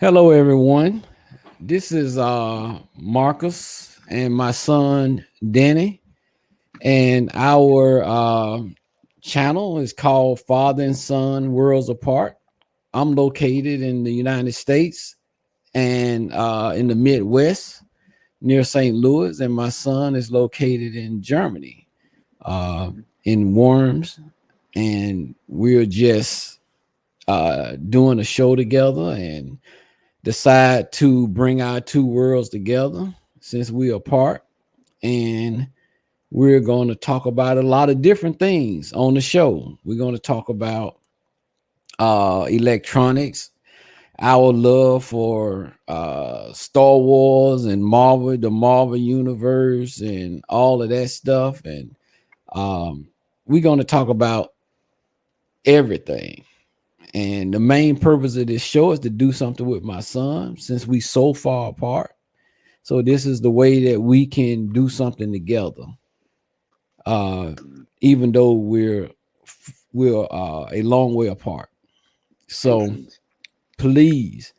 Hello, everyone. This is Marcus and my son Danny, and our channel is called Father and Son Worlds Apart. I'm located in the United States and in the Midwest near St. Louis, and my son is located in Germany, in Worms, and we're just doing a show together and decide to bring our two worlds together since we are apart, and we're going to talk about a lot of different things on the show. We're going to talk about electronics, our love for Star Wars and Marvel, the Marvel universe, and all of that stuff. And we're going to talk about everything. And the main purpose of this show is to do something with my son since we so far apart. So this is the way that we can do something together. Even though we're a long way apart. So please,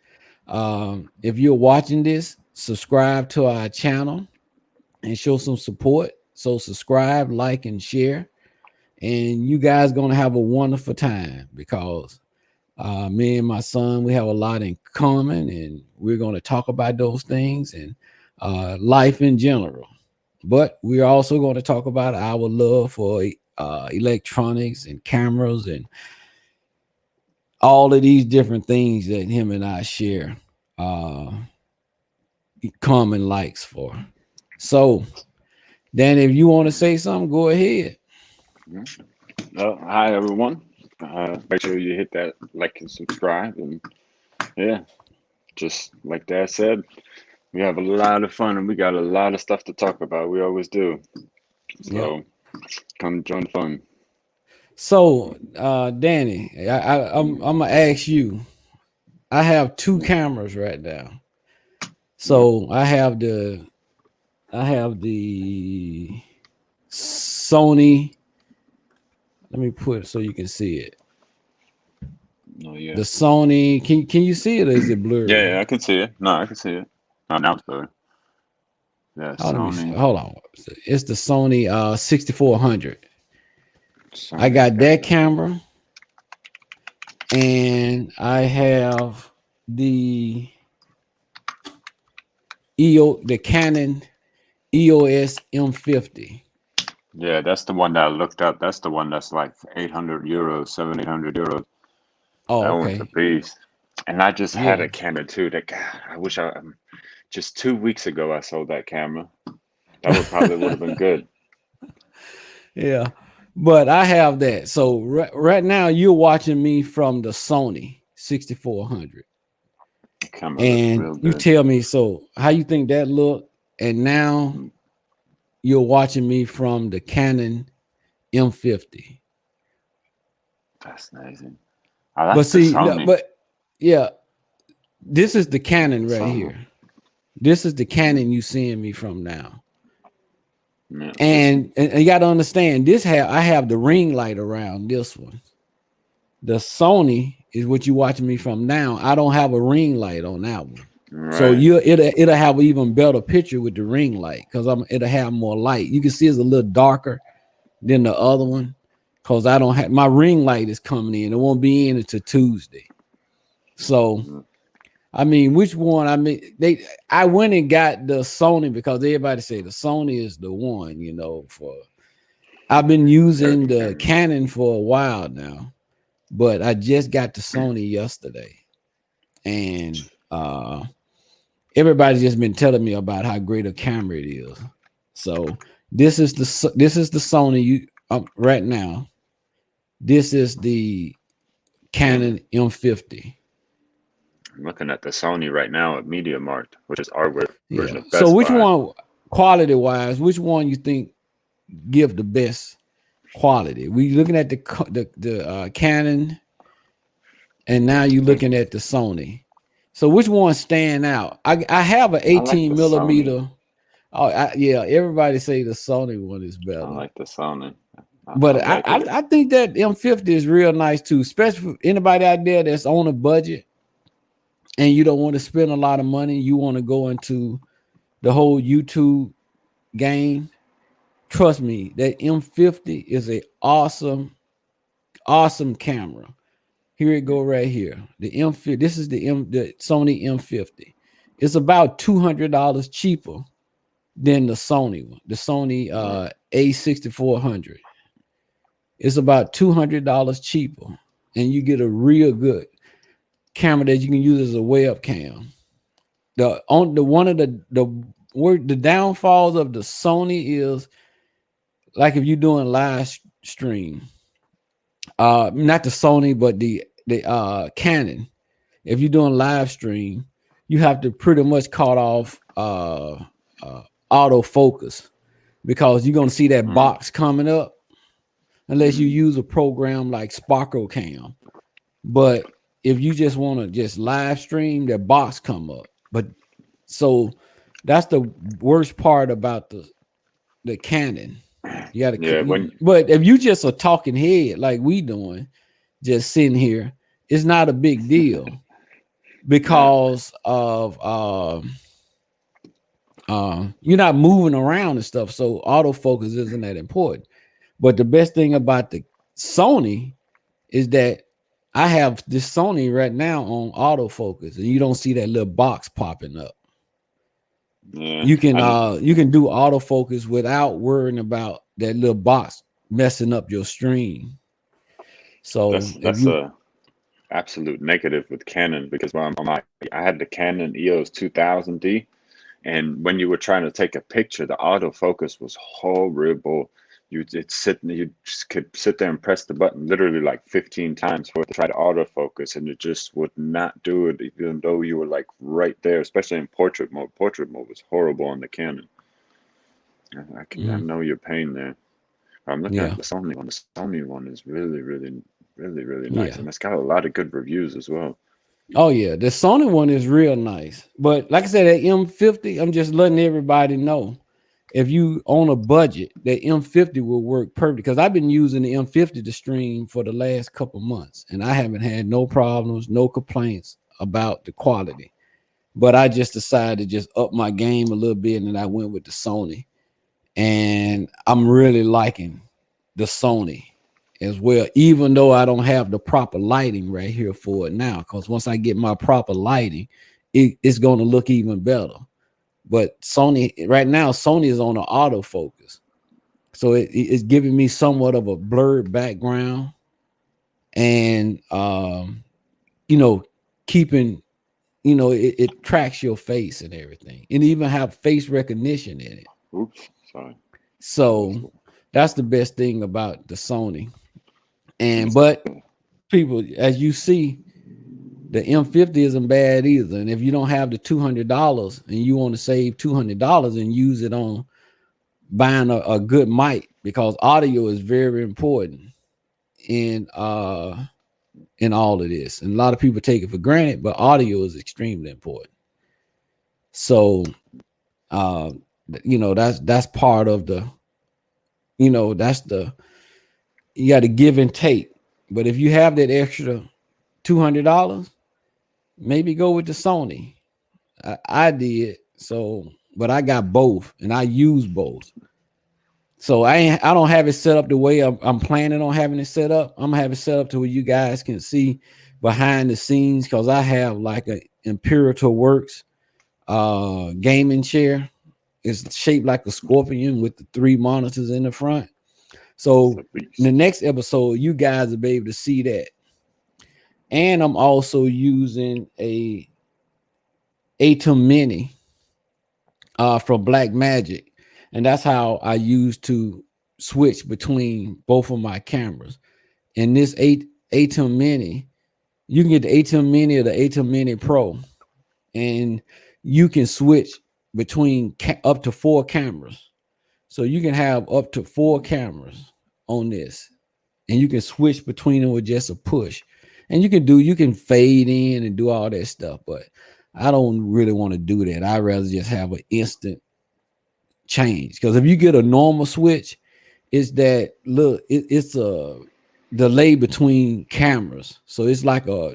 if you're watching this, subscribe to our channel and show some support. So subscribe, like, and share. And you guys are going to have a wonderful time because me and my son, we have a lot in common, and we're going to talk about those things and life in general. But we're also going to talk about our love for electronics and cameras and all of these different things that him and I share common likes for. So, Danny, if you want to say something, go ahead. Hi, everyone. Make sure you hit that like and subscribe. And yeah, just like Dad said, we have a lot of fun and we got a lot of stuff to talk about. We always do. So come join the fun. So, Danny, I'm gonna ask you. I have two cameras right now. So I have the Sony. Let me put it so you can see it. Oh yeah. The Sony. Can you see it, or is it blurry? Yeah, I can see it. No, I can see it. Oh, now it's better. Yeah, Sony. Hold on. It's the Sony 6400. I got that camera, and I have the Canon EOS M50. Yeah, that's the one that I looked up. That's the one that's like 800 euros, 700, 800 euros. Oh, that okay. one's a beast. And I just had a camera too. That I wish just 2 weeks ago I sold that camera. That would have been good. Yeah, but I have that. So right now you're watching me from the Sony 6400. And you tell me, so how you think that look? And now you're watching me from the Canon M50. Fascinating. But see, but yeah, this is the Canon right here. This is the Canon you seeing me from now. Yeah, and you got to understand this. I have the ring light around this one. The Sony is what you watching me from now. I don't have a ring light on that one. Right. So it'll have an even better picture with the ring light because it'll have more light. You can see it's a little darker than the other one because I don't have my ring light is coming in. It won't be in until Tuesday. So I mean, which one? I mean, I went and got the Sony because everybody say the Sony is the one, you know, I've been using the Canon for a while now, but I just got the Sony yesterday. And everybody's just been telling me about how great a camera it is. So this is the Sony right now. This is the Canon M50. I'm looking at the Sony right now at MediaMarkt, which is our version of Best So which Buy. one, quality wise, which one you think give the best quality? We looking at the Canon, and now you're looking at the Sony. So which one stand out? I have an 18 millimeter. Sony. Oh yeah, everybody say the Sony one is better. I like the Sony. But I think that M50 is real nice too, especially for anybody out there that's on a budget. and you don't want to spend a lot of money, you want to go into the whole YouTube game, trust me, that M50 is a awesome camera. Here it go right here. The M50. This is the Sony M50. It's about $200 cheaper than the Sony one, the Sony A6400. It's about $200 cheaper, and you get a real good camera that you can use as a webcam. One of the downfalls of the Sony is, like, if you're doing live stream, not the Sony, but the Canon. If you're doing live stream, you have to pretty much cut off autofocus, because you're gonna see that box coming up unless you use a program like Sparkle Cam. But if you just want to just live stream, that box come up. But so that's the worst part about the Canon. You got to, but if you just a talking head like we doing, just sitting here, it's not a big deal because of you're not moving around and stuff. So autofocus isn't that important. But the best thing about the Sony is that I have this Sony right now on autofocus, and you don't see that little box popping up. Yeah, you can do autofocus without worrying about that little box messing up your stream. So that's a absolute negative with Canon, because I had the Canon EOS 2000D, and when you were trying to take a picture, the autofocus was horrible. You just could sit there and press the button literally like 15 times for it to try to autofocus, and it just would not do it, even though you were like right there, especially in portrait mode. Portrait mode was horrible on the Canon. I know your pain there. I'm looking at the Sony one. The Sony one is really, really, really, really nice, and it's got a lot of good reviews as well. Oh yeah, the Sony one is real nice. But like I said, that M50, I'm just letting everybody know, if you on a budget, that M50 will work perfect, because I've been using the M50 to stream for the last couple months, and I haven't had no problems, no complaints about the quality. But I just decided to just up my game a little bit, and I went with the Sony, and I'm really liking the Sony as well, even though I don't have the proper lighting right here for it now, because once I get my proper lighting, it's going to look even better. But Sony right now, Sony is on the autofocus, so it's giving me somewhat of a blurred background, and keeping, it tracks your face and everything, and even have face recognition in it. Oops, sorry. So that's the best thing about the Sony. But people, as you see, the M50 isn't bad either. And if you don't have the $200 and you want to save $200 and use it on buying a good mic, because audio is very important in all of this. And a lot of people take it for granted, but audio is extremely important. So that's part of the, you got to give and take. But if you have that extra $200, maybe go with the Sony. I did. So, but I got both, and I use both. So I don't have it set up the way I'm planning on having it set up. I'm gonna have it set up to where you guys can see behind the scenes, because I have like an Imperator Works gaming chair. It's shaped like a scorpion with the 3 monitors in the front. So in the next episode, you guys will be able to see that. And I'm also using a ATEM Mini from Blackmagic, and that's how I used to switch between both of my cameras. And this ATEM Mini, you can get the ATEM Mini or the ATEM Mini Pro, and you can switch between up to 4 cameras. So you can have up to 4 cameras on this, and you can switch between them with just a push. And you can fade in and do all that stuff, but I don't really want to do that. I'd rather just have an instant change, because if you get a normal switch, it's that look, it's a delay between cameras. So it's like a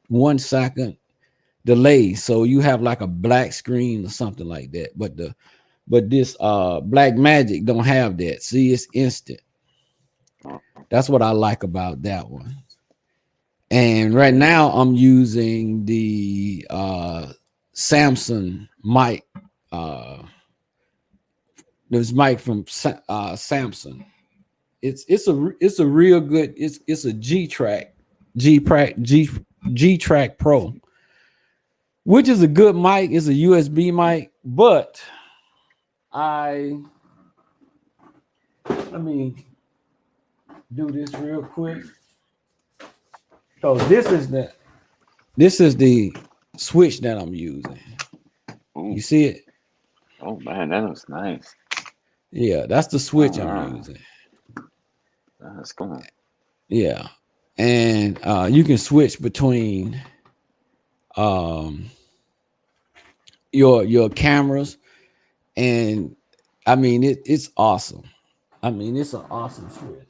1 second delay, so you have like a black screen or something like that. But this Black Magic don't have that. See, it's instant. That's what I like about that one. And right now I'm using the Samsung mic. This mic from Samsung. It's a real good. It's a G-Track Pro, which is a good mic. It's a USB mic, but let me do this real quick. So this is the switch that I'm using. Ooh. You see it? Oh man, that was nice. Yeah, that's the switch I'm using. That's cool. Yeah, and you can switch between your cameras, and I mean it's awesome. I mean, it's an awesome switch.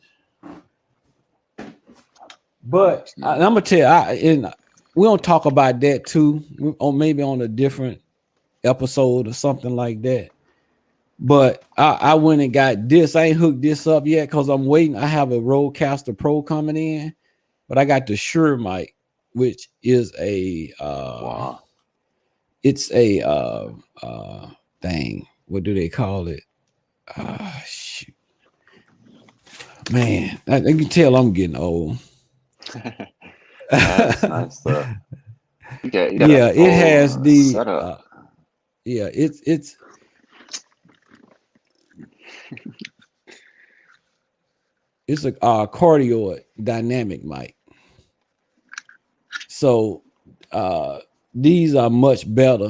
But I'm gonna tell you, we don't talk about that too, or maybe on a different episode or something like that. But I went and got this. I ain't hooked this up yet because I'm waiting. I have a Rodecaster Pro coming in, but I got the Shure mic, which is a it's a thing. What do they call it? Shoot. Man, I can tell I'm getting old. That's nice stuff. You got it has the setup. It's it's a cardioid dynamic mic. So these are much better.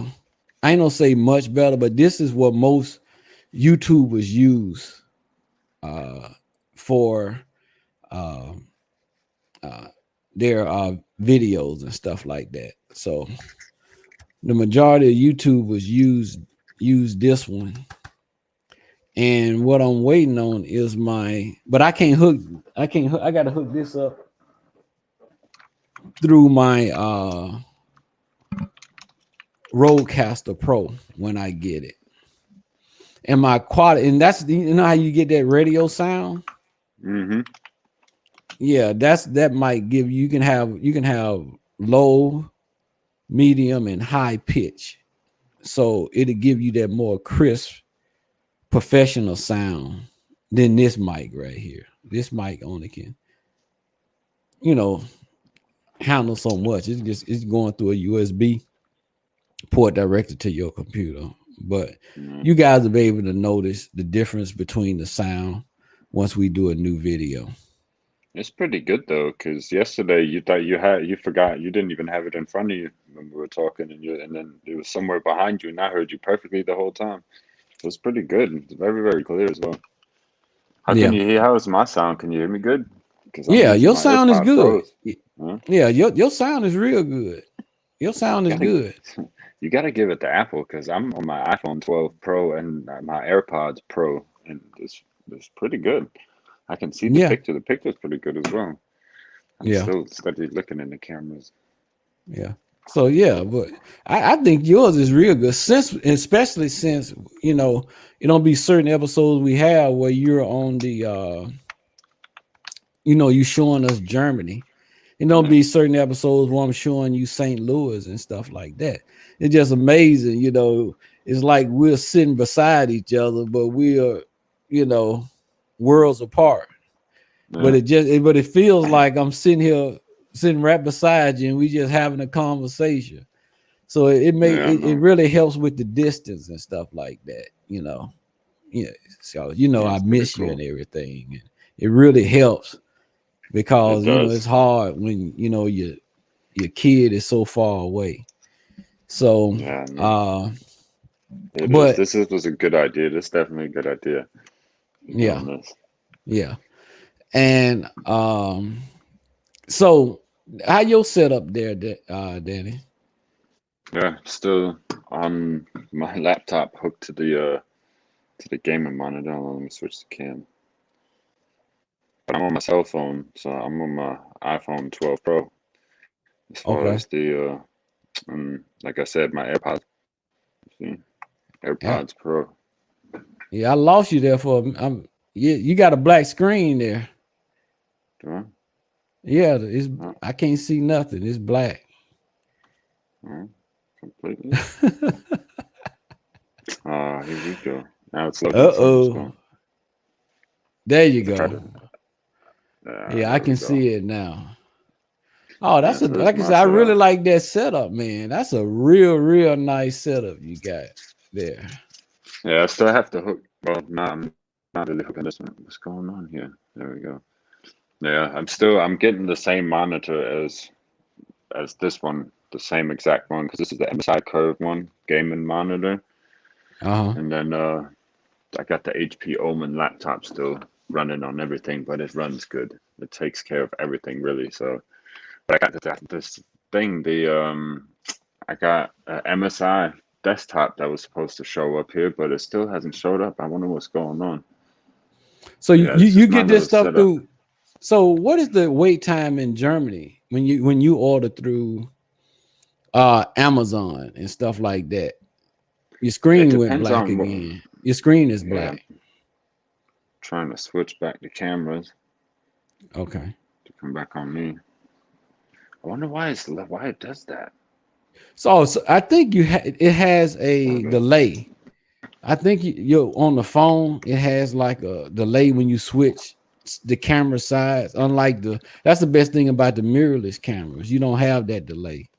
I ain't gonna say much better, but this is what most YouTubers use for their videos and stuff like that. So the majority of YouTubers use this one. And what I'm waiting on is I gotta hook this up through my Rodecaster Pro when I get it. And my quality, and that's how you get that radio sound. Mm-hmm. Yeah, that might give you can have low, medium, and high pitch. So it'll give you that more crisp, professional sound than this mic right here. This mic only can, handle so much. It's going through a USB port directed to your computer. But you guys will be able to notice the difference between the sound once we do a new video. It's pretty good though, because yesterday you thought you forgot you didn't even have it in front of you when we were talking, and then it was somewhere behind you, and I heard you perfectly the whole time. It was pretty good. It's very, very clear as well. How can you hear? How is my sound? Can you hear me good? Your sound is good. Huh? Yeah, your sound is real good. Your sound is good. You got to give it to Apple, because I'm on my iPhone 12 Pro and my AirPods Pro, and it's pretty good. I can see the picture. The picture's pretty good as well. I'm still steadily looking in the cameras. Yeah. So but I think yours is real good, especially since it don't be certain episodes we have where you're on the you showing us Germany. It don't be certain episodes where I'm showing you St. Louis and stuff like that. It's just amazing, it's like we're sitting beside each other, but we are, worlds apart. But it feels like I'm sitting right beside you, and we just having a conversation. So it really helps with the distance and stuff like that, So I miss you and everything. And it really helps because it's hard when your kid is so far away. So this was a good idea. This is definitely a good idea. Yeah. And so how your setup there, Danny? Yeah, still on my laptop hooked to the gaming monitor. Let me switch the cam. But I'm on my cell phone, so I'm on my iPhone 12 Pro. As far as the Like I said, my AirPods. See, AirPods Pro. Yeah, I lost you there for. You got a black screen there. Do I? Yeah, I can't see nothing. It's black. Completely. Here we go. Now it's loading. Uh-oh. There you go. Yeah, I can go. see it now. Oh, that's so like I said, I really like that setup, man. That's a real nice setup you got there. Yeah, I still have to hook. Well, no, I'm not really hooking this one. What's going on here? There we go. Yeah, I'm getting the same monitor as this one, the same exact one, because this is the MSI Curve one, gaming monitor. And then I got the HP Omen laptop still running on everything, but it runs good. It takes care of everything really. So, but I got this thing. I got an MSI desktop that was supposed to show up here, but it still hasn't showed up. I wonder what's going on. So you get this stuff through. So what is the wait time in Germany when you order through Amazon and stuff like that? Your screen went black again. Your screen is black. Trying to switch back the cameras. Okay. To come back on me. I wonder why it does that. So I think it has a delay. I think you're on the phone. It has like a delay when you switch the camera size. Unlike that's the best thing about the mirrorless cameras. You don't have that delay.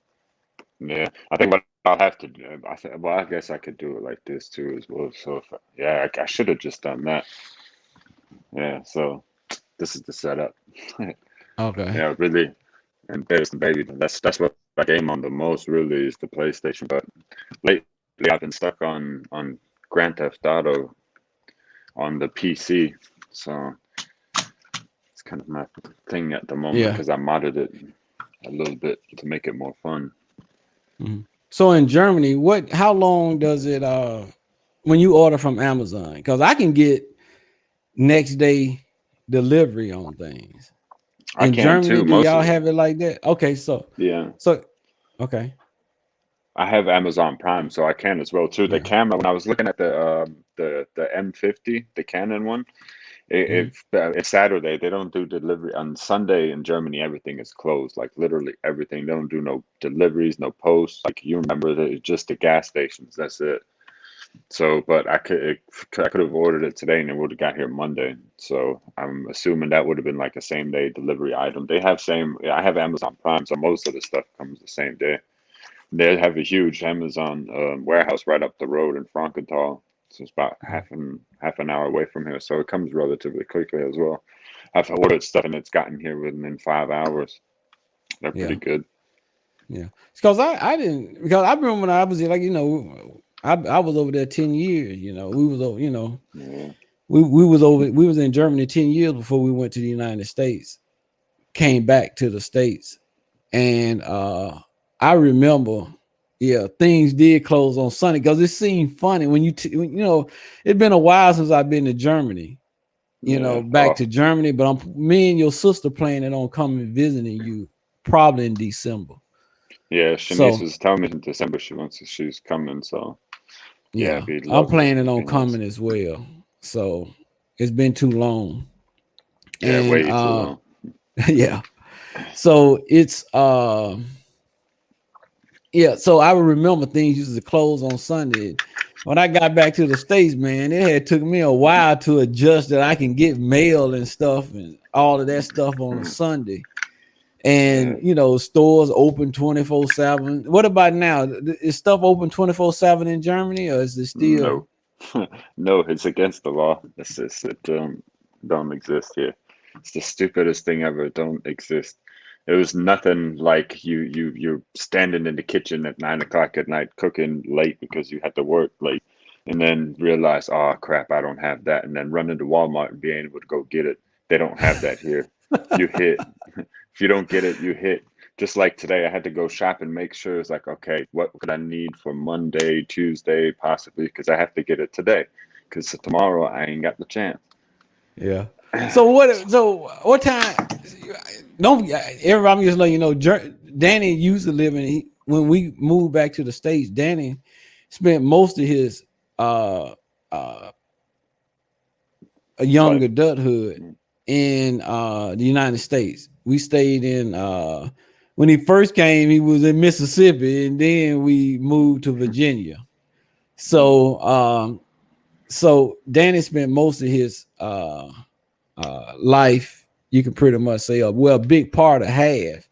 Yeah, I think what I'll have to do. I guess I could do it like this too as well. So I should have just done that. Yeah. So this is the setup. Okay. Yeah, really. And there's the baby. That's what I game on the most. Really is the PlayStation. But lately I've been stuck on Grand Theft Auto on the PC. So it's kind of my thing at the moment because I modded it a little bit to make it more fun. Mm-hmm. So in Germany, how long does it when you order from Amazon? Because I can get next day delivery on things. In Germany, do y'all have it like that? Okay, so okay. I have Amazon Prime, so I can as well too. The camera, when I was looking at the M50, the Canon one, it's Saturday. They don't do delivery on Sunday in Germany. Everything is closed, like literally everything. They don't do no deliveries, no posts. Like you remember that it's just the gas stations. That's it. So, but I could have ordered it today and it would have got here Monday. So I'm assuming that would have been like a same day delivery item. They have I have Amazon Prime, so most of the stuff comes the same day. They have a huge Amazon warehouse right up the road in Frankenthal. So it's about half an hour away from here. So it comes relatively quickly as well. I've ordered stuff and it's gotten here within 5 hours. They're pretty good. Yeah, because I didn't, because I remember when I was like, I was over there 10 years. We was over, we was in Germany 10 years before we went to the United States. Came back to the States, and I remember, things did close on Sunday because it seemed funny when it's been a while since I've been to Germany, back to Germany. But me and your sister planning on coming visiting you probably in December. Yeah, Shanice was telling me in December she's coming. So yeah, I'm planning on coming as well. So it's been too long. Yeah, way too long. Yeah. So it's so I remember things used to close on Sunday. When I got back to the States, man, it had took me a while to adjust that I can get mail and stuff and all of that stuff on a Sunday. And stores open 24/7. What about now? Is stuff open 24/7 in Germany, or is it still? No, no, it's against the law. It don't exist here. It's the stupidest thing ever. It don't exist. It was nothing like you're standing in the kitchen at 9 o'clock at night cooking late because you had to work late, and then realize, oh crap, I don't have that, and then run into Walmart and being able to go get it. They don't have that here. You hit. If you don't get it, you hit. Just like today, I had to go shop and make sure it's like, okay, what could I need for Monday, Tuesday, possibly, because I have to get it today. Because tomorrow I ain't got the chance. Yeah. So what time? Don't everybody just let you know. Danny used to live in. when we moved back to the States, Danny spent most of his a young adulthood in the United States. We stayed in when he first came, he was in Mississippi, and then we moved to Virginia. So so Danny spent most of his life, you can pretty much say, well, a big part of half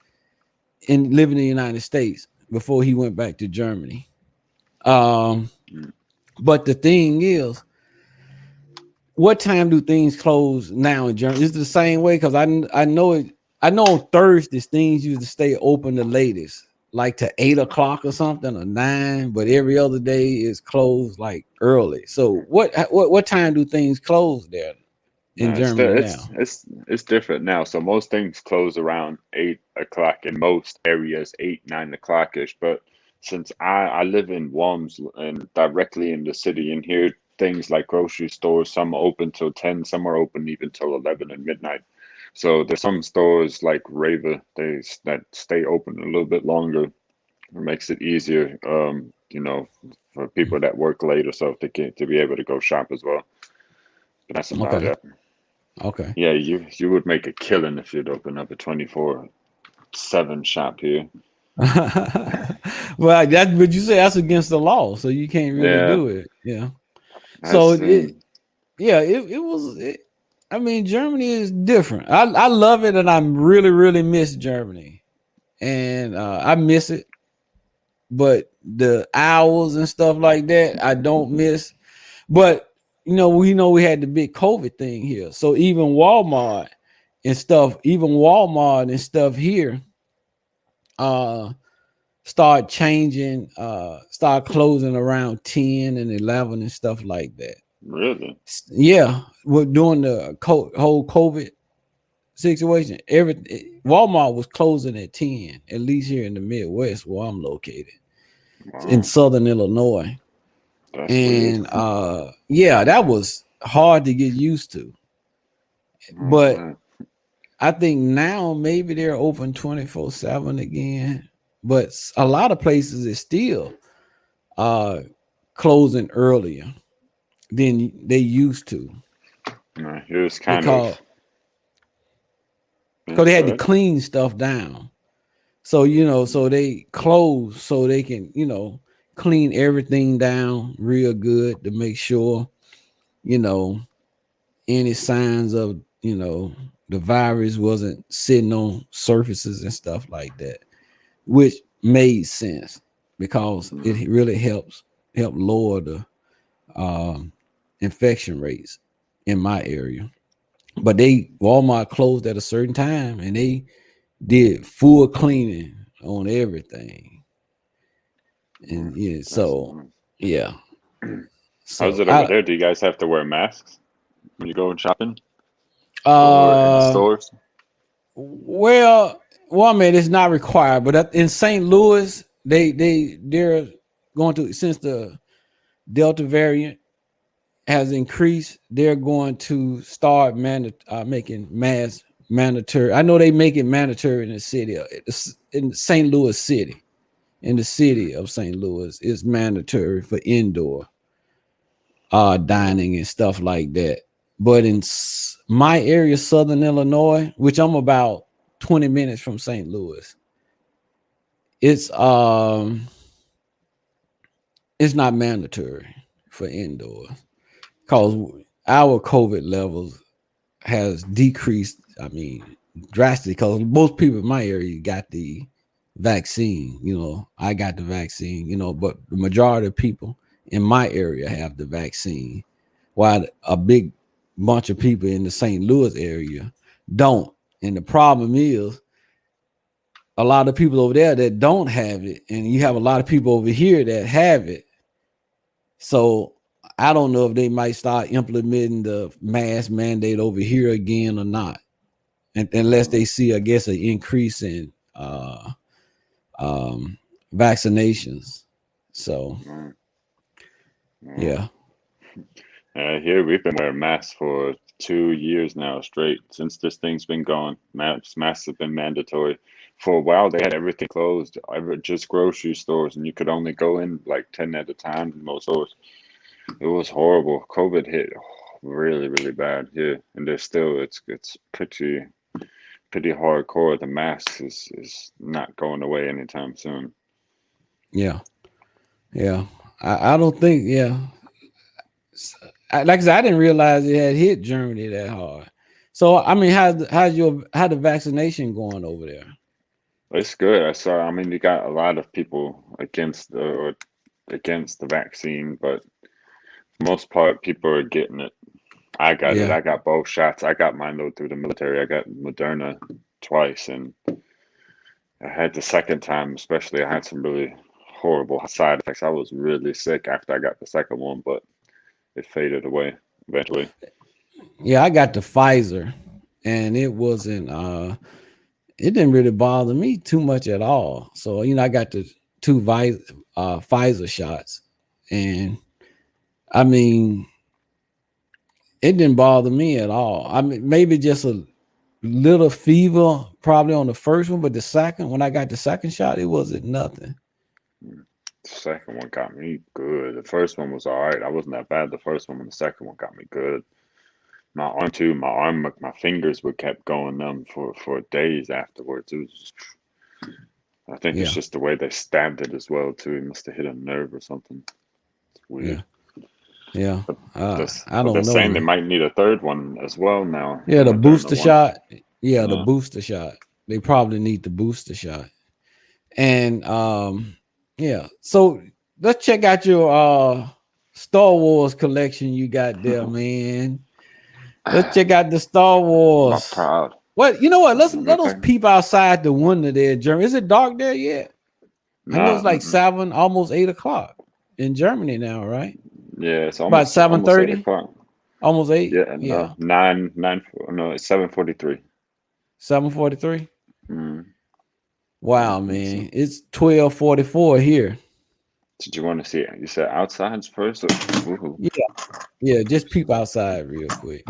in living in the United States before he went back to Germany. But the thing is, what time do things close now in Germany? Is it the same way? Because I know it. I know on Thursdays things used to stay open the latest, like to 8 o'clock or something, or 9. But every other day is closed like early. So what time do things close there in Germany now? It's different now. So most things close around 8 o'clock in most areas, 8, 9 o'clock ish. But since I live in Worms and directly in the city, and here things like grocery stores, some open till 10, some are open even till 11 and midnight. So there's some stores like Rava that stay open a little bit longer. It makes it easier, you know, for people that work late or so to be able to go shop as well. But that's about it. Okay. Yeah, you would make a killing if you'd open up a 24/7 shop here. Well, but you say that's against the law, so you can't really do it. Yeah. So it was. I mean, Germany is different. I love it, and I really miss Germany, and I miss it. But the hours and stuff like that, I don't miss. But we had the big COVID thing here, so even Walmart and stuff here, start changing, start closing around 10 and 11 and stuff like that. Really? Yeah, we're doing the whole COVID situation. Walmart was closing at 10, at least here in the Midwest where I'm located, in Southern Illinois. That's and weird. Yeah, that was hard to get used to. But I think now maybe they're open 24/7 again. But a lot of places is still closing earlier than they used to. Here's because they had to clean stuff down. So so they close so they can clean everything down real good to make sure any signs of the virus wasn't sitting on surfaces and stuff like that, which made sense because it really helped lower the infection rates in my area. But Walmart closed at a certain time, and they did full cleaning on everything. And So how's it over there? Do you guys have to wear masks when you go shopping or in the stores? Well, I mean, it's not required, but in St. Louis, they're going to, since the Delta variant has increased, they're going to start making masks mandatory. I know they make it mandatory in the city, in St. Louis City. In the city of St. Louis, it's mandatory for indoor dining and stuff like that. But in my area, Southern Illinois, which I'm about 20 minutes from St. Louis, it's not mandatory for indoors because our COVID levels has decreased. I mean, drastically, because most people in my area got the vaccine. I got the vaccine. But the majority of people in my area have the vaccine, while a big bunch of people in the St. Louis area don't. And the problem is a lot of people over there that don't have it, and you have a lot of people over here that have it. So I don't know if they might start implementing the mask mandate over here again or not, unless they see, I guess, an increase in vaccinations. So yeah. Here we've been wearing masks for 2 years now straight since this thing's been going. Masks have been mandatory. for a while they had everything closed, just grocery stores, and you could only go in like 10 at a time in most stores. It was horrible. COVID hit really, really bad here, and there's still it's pretty hardcore. The mask is not going away anytime soon. Yeah. I don't think. Yeah. Like I said, I didn't realize it had hit Germany that hard. So I mean, how the vaccination going over there? It's good. I mean, you got a lot of people against the vaccine, but for the most part, people are getting it. I got it. I got both shots. I got mine though through the military. I got Moderna twice, and I had the second time, especially. I had some really horrible side effects. I was really sick after I got the second one, but it faded away eventually. Yeah, I got the Pfizer, and it wasn't. It didn't really bother me too much at all. So I got the 2 Pfizer shots, and I mean, it didn't bother me at all. I mean, maybe just a little fever probably on the first one, but the second, when I got the second shot, it wasn't nothing. The second one got me good. The first one was all right. I wasn't that bad the first one, but the second one got me good. My arm, my fingers were kept going numb for days afterwards. It was just, I think it's just the way they stabbed it as well too. It must have hit a nerve or something. It's weird. Yeah. I don't know. They're saying they might need a third one as well now. Yeah, the booster shot. Yeah, the booster shot. They probably need the booster shot. And yeah. So let's check out your Star Wars collection you got there, man. Let's check out the Star Wars. I'm proud. What, you know what? Let us peep outside the window there, Germany. Is it dark there yet? I know it's like 7, almost 8 o'clock in Germany now, right? Yeah, it's almost about 7:30. Almost 8. Yeah, no, 9. No, it's 7:43. 7:43. Wow, man, it's 12:44 here. Did you want to see it? You said outside first? Or? Yeah, just peep outside real quick.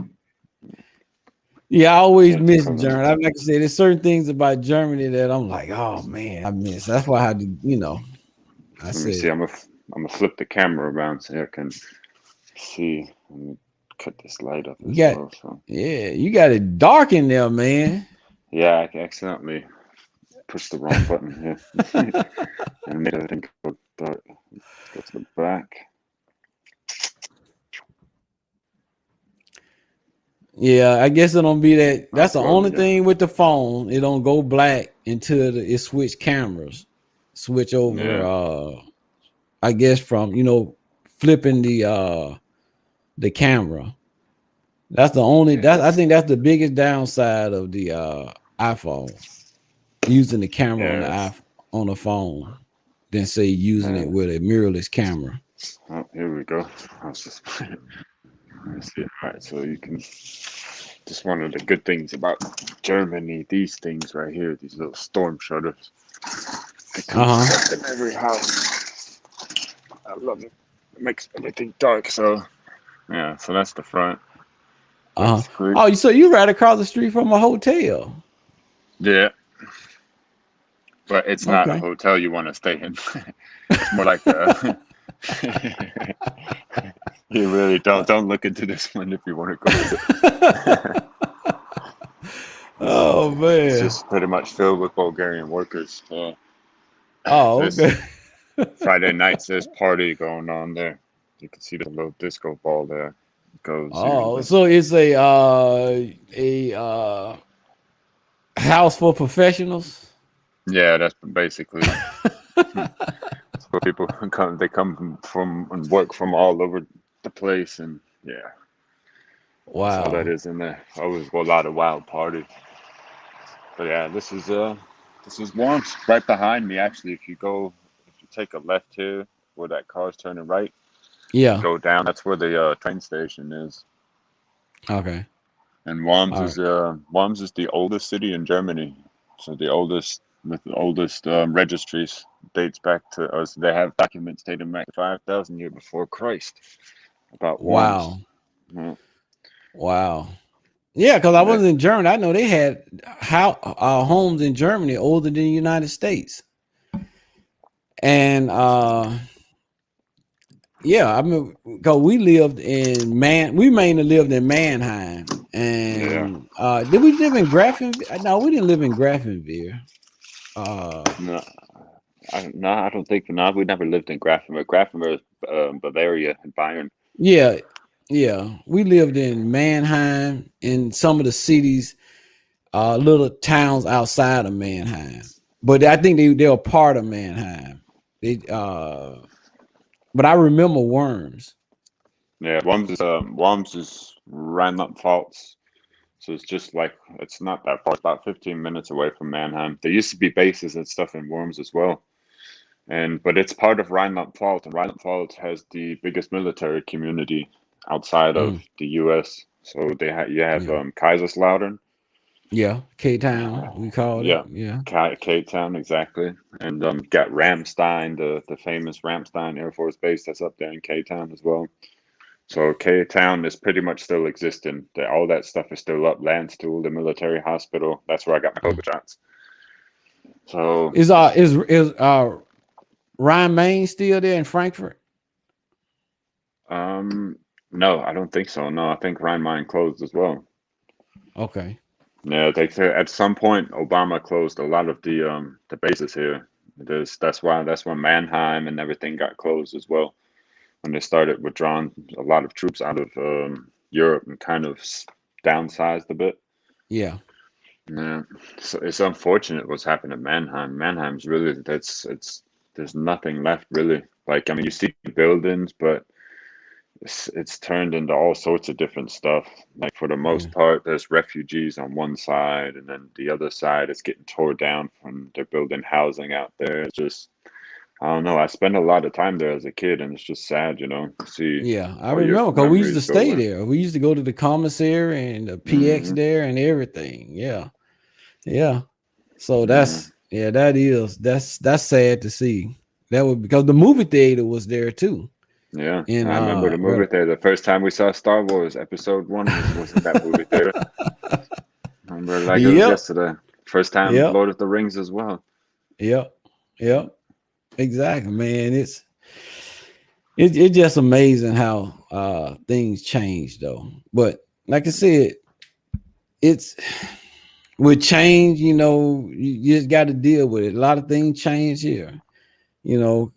Yeah, I always miss Germany. Like I said, there's certain things about Germany that I'm like, oh man, I miss. That's why I had to, I said. See, I'm gonna flip the camera around so I can see. Let me cut this light up as well. So. Yeah, you got it dark in there, man. Yeah, I accidentally pushed the wrong button here and made everything go dark. Go to the back. Yeah, I guess it don't be that. That's the only thing with the phone. It don't go black until it switch cameras, switch over. Yeah. I guess from flipping the camera. That's the only. I think that's the biggest downside of the iPhone, using the camera on the phone, than say using it with a mirrorless camera. Oh, here we go. I was just. Let's see. All right, so you can. Just one of the good things about Germany, these things right here, these little storm shutters. They come in every house. I love it. It makes everything dark. So yeah, so that's the front. Oh, so you right across the street from a hotel? Yeah, but it's not a hotel you want to stay in. It's more like you really don't look into this one if you want to go. Oh man, it's just pretty much filled with Bulgarian workers. Okay. Friday nights there's party going on there. You can see the little disco ball there. So it's a house for professionals. Yeah, that's basically. So people come. They come from and work from all over the place, and yeah. Wow. That's all that is in there. Always a lot of wild parties. But yeah, this is Worms right behind me. Actually, if you take a left here where that car's turning right, go down. That's where the train station is. Okay. And Worms is the oldest city in Germany. So the oldest registries dates back to us. They have documents dating back 5,000 years before Christ about Worms. Wow. Wow. Yeah, because I was in Germany. I know they had homes in Germany older than the United States. And yeah, I mean, because we mainly lived in Mannheim. And did we live in Grafenwöhr? No, we didn't live in Grafenwöhr. No, I don't think. No, we never lived in Grafenwöhr. Grafenwöhr is Bavaria and Bayern. Yeah, we lived in Mannheim, in some of the cities, little towns outside of Mannheim. But I think they were part of Mannheim. But I remember Worms. Yeah, Worms is Rhineland-Pfalz. So it's just like, it's not that far. It's about 15 minutes away from Mannheim. There used to be bases and stuff in Worms as well. But it's part of Rhineland-Pfalz, and Rhineland-Pfalz has the biggest military community outside of the U.S. So you have Kaiserslautern. Yeah, K-Town, we called it. Yeah, K-Town, exactly. And got Ramstein, the famous Ramstein Air Force Base that's up there in K-Town as well. So K-Town is pretty much still existing. All that stuff is still up. Landstuhl, the military hospital, that's where I got my COVID shots. So is Rhein-Main still there in Frankfurt? No, I don't think so. No, I think Rhein-Main closed as well. Okay. Yeah, they say at some point Obama closed a lot of the bases here. That's when Mannheim and everything got closed as well, when they started withdrawing a lot of troops out of Europe and kind of downsized a bit. Yeah. Yeah, so it's unfortunate what's happened at Mannheim. Mannheim's really there's nothing left really. Like, I mean, you see buildings, but it's turned into all sorts of different stuff. Like, for the most part, there's refugees on one side, and then the other side is getting torn down from they're building housing out there. It's just, I don't know. I spent a lot of time there as a kid, and it's just sad, to see. Yeah, I remember, because we used to stay there. We used to go to the commissary and the PX there and everything. Yeah. So that's sad to see. That was because the movie theater was there too. Yeah, and I remember the movie theater. The first time we saw Star Wars Episode 1 was in that movie theater. I remember like it was yesterday. First time Lord of the Rings as well. Yep. Exactly, man. It's just amazing how things change, though. But like I said, it's with change, you just got to deal with it. A lot of things change here, even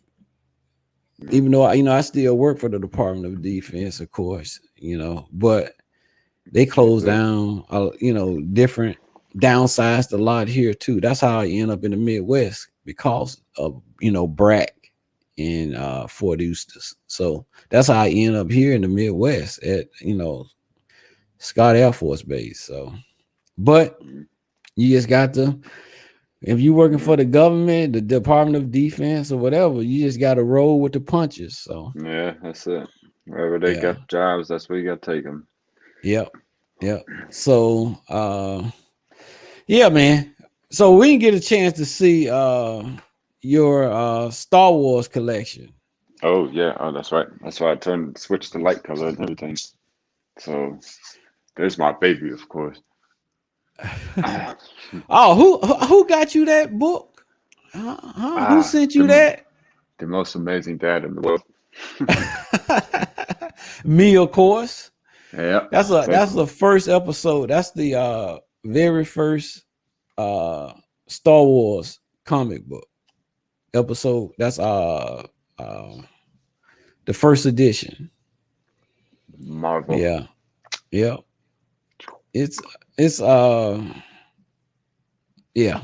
though I still work for the Department of Defense, of course, but they closed down, different, downsized a lot here too. That's how I end up in the Midwest, because of BRAC and Fort Eustis. So that's how I end up here in the Midwest at Scott Air Force Base. So, but you just got to, if you're working for the government, the Department of Defense or whatever, you just got to roll with the punches. So yeah, that's it. Wherever they got jobs, that's where you got to take them. Yep. So yeah, man. So we didn't get a chance to see your Star Wars collection. Oh yeah, that's right. That's why I switched the light color and everything. So there's my baby, of course. Oh, who got you that book? Who sent you that? The most amazing dad in the world. Me, of course. Yeah, that's the first episode. That's the very first Star Wars comic book episode. That's the first edition. Marvel. Yeah. It's yeah.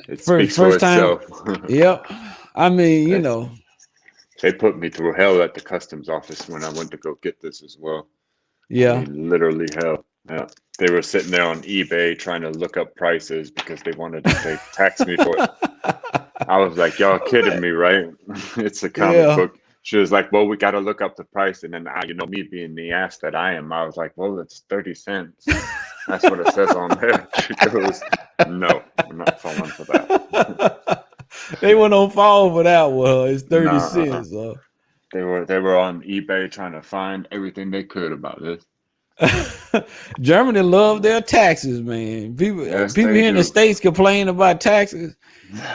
It speaks for itself. Yep. I mean, they put me through hell at the customs office when I went to go get this as well. Yeah. I mean, literally hell. Yeah. They were sitting there on eBay trying to look up prices because they wanted to tax me for it. I was like, y'all kidding me, right? It's a comic book. She was like, well, we got to look up the price. And then, me being the ass that I am, I was like, well, it's 30 cents. That's what it says on there. She goes, no, I'm not falling for that. They went on fall for that one. It's 30 cents. They were on eBay trying to find everything they could about this. Germany love their taxes, man. People Yes, people they here in the do. States complain about taxes.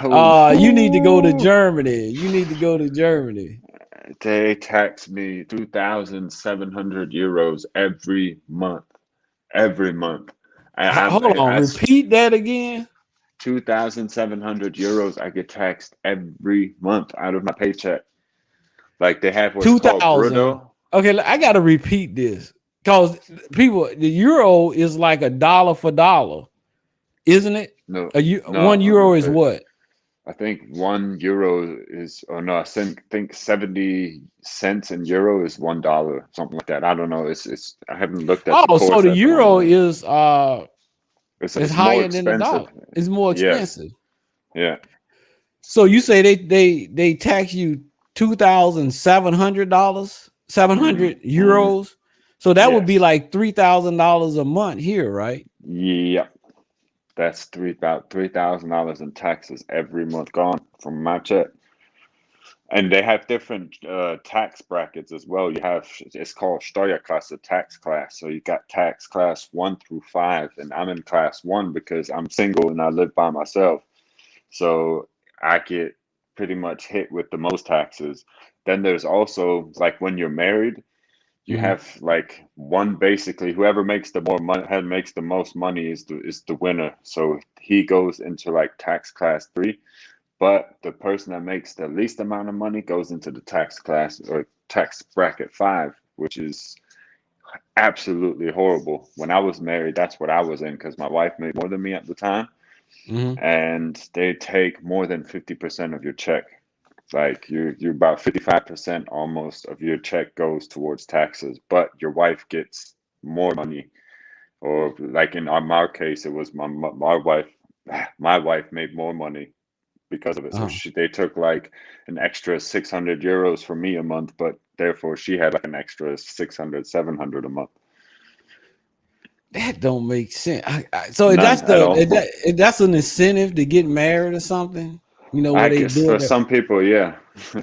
Oh, You need to go to Germany. You need to go to Germany. they tax me 2,700 euros every month. Every month. Hold on, I repeat that again. 2,700 euros I get taxed every month out of my paycheck. Like they have what's called 2,000. brutto. Okay, I got to repeat this because people, the euro is like a dollar for dollar, isn't it? No, One euro is what? I think 1 euro is, or no, think 70 cents in euro is $1, something like that. I don't know. It's I haven't looked at the Oh, so course the at the euro moment. is It's more higher than the expensive. dollar. It's more Yes. expensive. Yeah. So you say they tax you $2,700, 700 Mm-hmm. euros. So that would be Yes. like $3,000 a month here, right? Yeah. That's $3,000 in taxes every month gone from my check. And they have different tax brackets as well. You have, it's called Steuerklasse, tax class. So you got tax class 1 through 5, and I'm in class 1 because I'm single and I live by myself. So I get pretty much hit with the most taxes. Then there's also like when you're married, you Mm-hmm. have like one, basically whoever makes the more money, makes the most money is the winner. So he goes into like tax class 3. But the person that makes the least amount of money goes into the tax class or tax bracket 5, which is absolutely horrible. When I was married, that's what I was in because my wife made more than me at the time. Mm-hmm. And they take more than 50% of your check. Like you're about 55% almost of your check goes towards taxes, but your wife gets more money. Or like in our case, it was my wife. My wife made more money because of it. So Uh-huh. they took like an extra 600 euros for me a month, but therefore she had like an extra 600, 700 a month. That don't make sense. So None at all. that's an incentive to get married or something. You know I where they guess do for it. some people, yeah.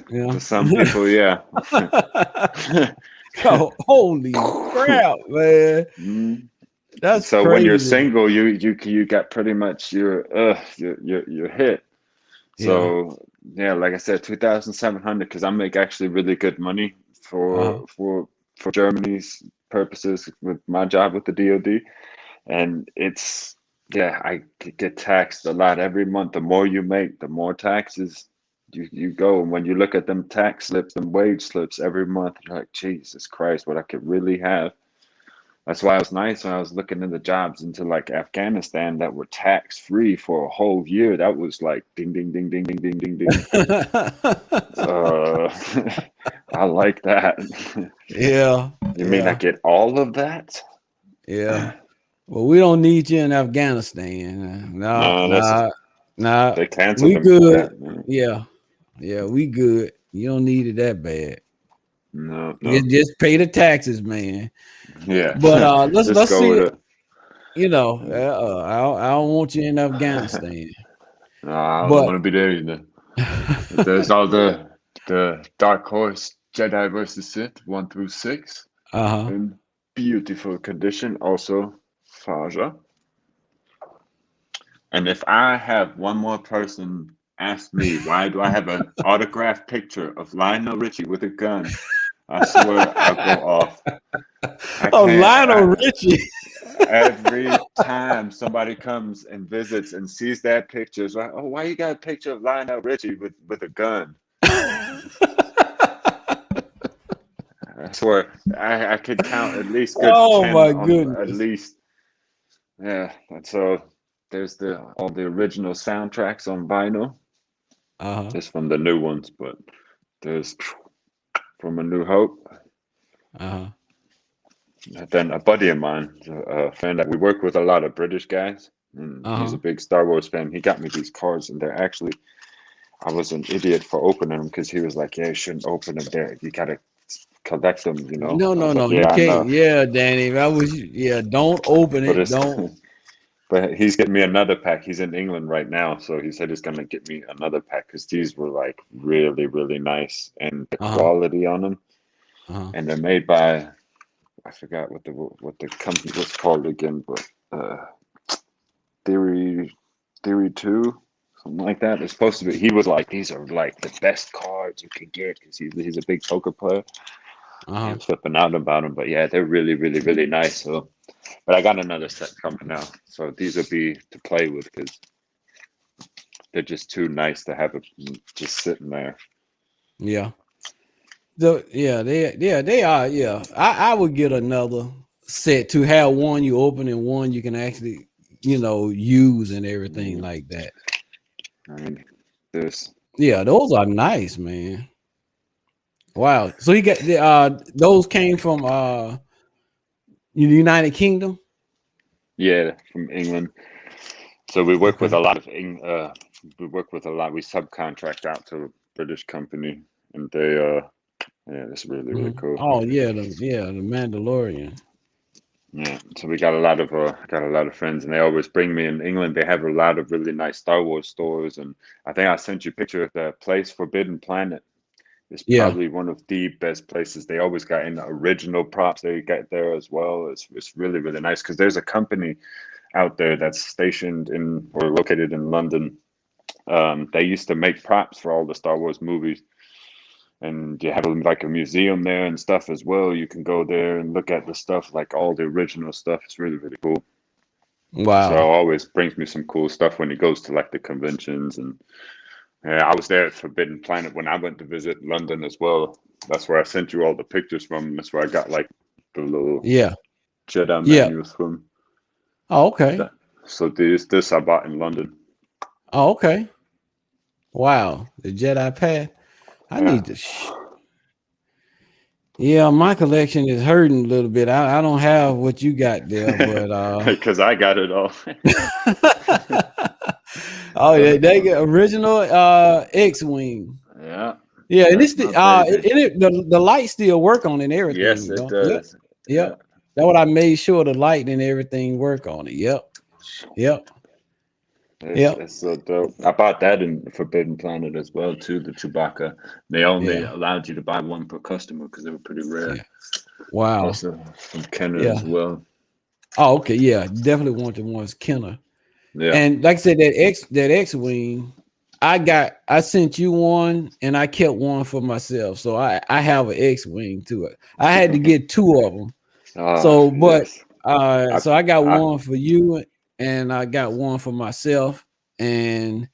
Yeah. For some people, yeah. Oh, holy crap, man! Mm. That's So when you're crazy. single, you got pretty much you're hit. Yeah. So yeah, like I said, 2,700 because I make actually really good money Uh-huh. for Germany's purposes with my job with the DoD, and it's yeah, I get taxed a lot every month. The more you make, the more taxes you go. And when you look at them tax slips, them wage slips every month, you're like, Jesus Christ, what I could really have. That's why it was nice when I was looking into jobs into like Afghanistan that were tax free for a whole year. That was like ding, ding, ding, ding, ding, ding, ding, ding. Uh, I like that. Yeah. You mean I get all of that? Yeah. Well, we don't need you in Afghanistan. No, that's Nah. they canceled We them for good. that. Man. Yeah. Yeah, we good. You don't need it that bad. No, You no. just pay the taxes, man. Yeah, But just let's go see with it. it. You know, I don't want you in Afghanistan. No, I don't But want to be there either. There's all the Dark Horse Jedi versus Sith 1 through 6 uh-huh. in beautiful condition. Also, Faja. And if I have one more person ask me why do I have an autographed picture of Lionel Richie with a gun, I swear I'll go off. I Oh, can't. Lionel Richie. Every time somebody comes and visits and sees that picture, it's like, oh, why you got a picture of Lionel Richie with a gun? I swear, I could count at least good Oh 10 my on at goodness. least. Yeah, and so there's all the original soundtracks on vinyl, Uh-huh. just from the new ones, but there's From A New Hope. Uh-huh. Then a buddy of mine, a friend that we work with, a lot of British guys, and he's a Uh-huh. big Star Wars fan. He got me these cards, and they're actually, I was an idiot for opening them because he was like, "Yeah, you shouldn't open them. There, you gotta collect them." No, I was like, you "Yeah, I can't. know," Yeah, Danny. Don't open but it. it's. Don't. But he's getting me another pack. He's in England right now, so he said he's gonna get me another pack because these were like really, really nice, and the Uh-huh. quality on them, Uh-huh. and they're made by I forgot what the company was called again, but Theory 2, something like that. It's supposed to be. He was like, these are like the best cards you could get because he's a big poker player. He was flipping out about them, but yeah, they're really, really, really nice. So, but I got another set coming now, so these will be to play with because they're just too nice to have it just sitting there. Yeah. They are. Yeah, I would get another set to have one you open and one you can actually, use and everything like that. I mean, this. Yeah, those are nice, man. Wow. So you got those came from United Kingdom? Yeah, from England. So we work with a lot of we subcontract out to a British company, and they yeah, it's really, really cool. Oh yeah, the Mandalorian. Yeah, so we got a lot of friends, and they always bring me. In England, they have a lot of really nice Star Wars stores, and I think I sent you a picture of the place, Forbidden Planet. It's probably one of the best places. They always got in the original props they get there as well. It's really, really nice because there's a company out there that's stationed in or located in London. They used to make props for all the Star Wars movies. And you have like a museum there and stuff as well. You can go there and look at the stuff, like all the original stuff. It's really, really cool. Wow. So it always brings me some cool stuff when he goes to like the conventions. And I was there at Forbidden Planet when I went to visit London as well. That's where I sent you all the pictures from. That's where I got like the little Jedi manuals from. Oh, okay. So this I bought in London. Oh, okay. Wow. The Jedi Path. I need to. Yeah, my collection is hurting a little bit. I don't have what you got there, but because I got it all. Oh yeah, they get original X-wing. Yeah. Yeah, and it's the light still work on it and everything. Yes, it does. Yep. That's what I made sure the light and everything work on it. Yep. It's so dope. I bought that in Forbidden Planet as well too. The Chewbacca. They only allowed you to buy one per customer because they were pretty rare. Yeah. Wow. Also from Canon as well. Oh, okay. Yeah, definitely want the ones Kenner. Yeah. And like I said, that X-wing, I sent you one and I kept one for myself. So I have an X-wing to it. I had to get two of them. So I got one for you and I got one for myself, and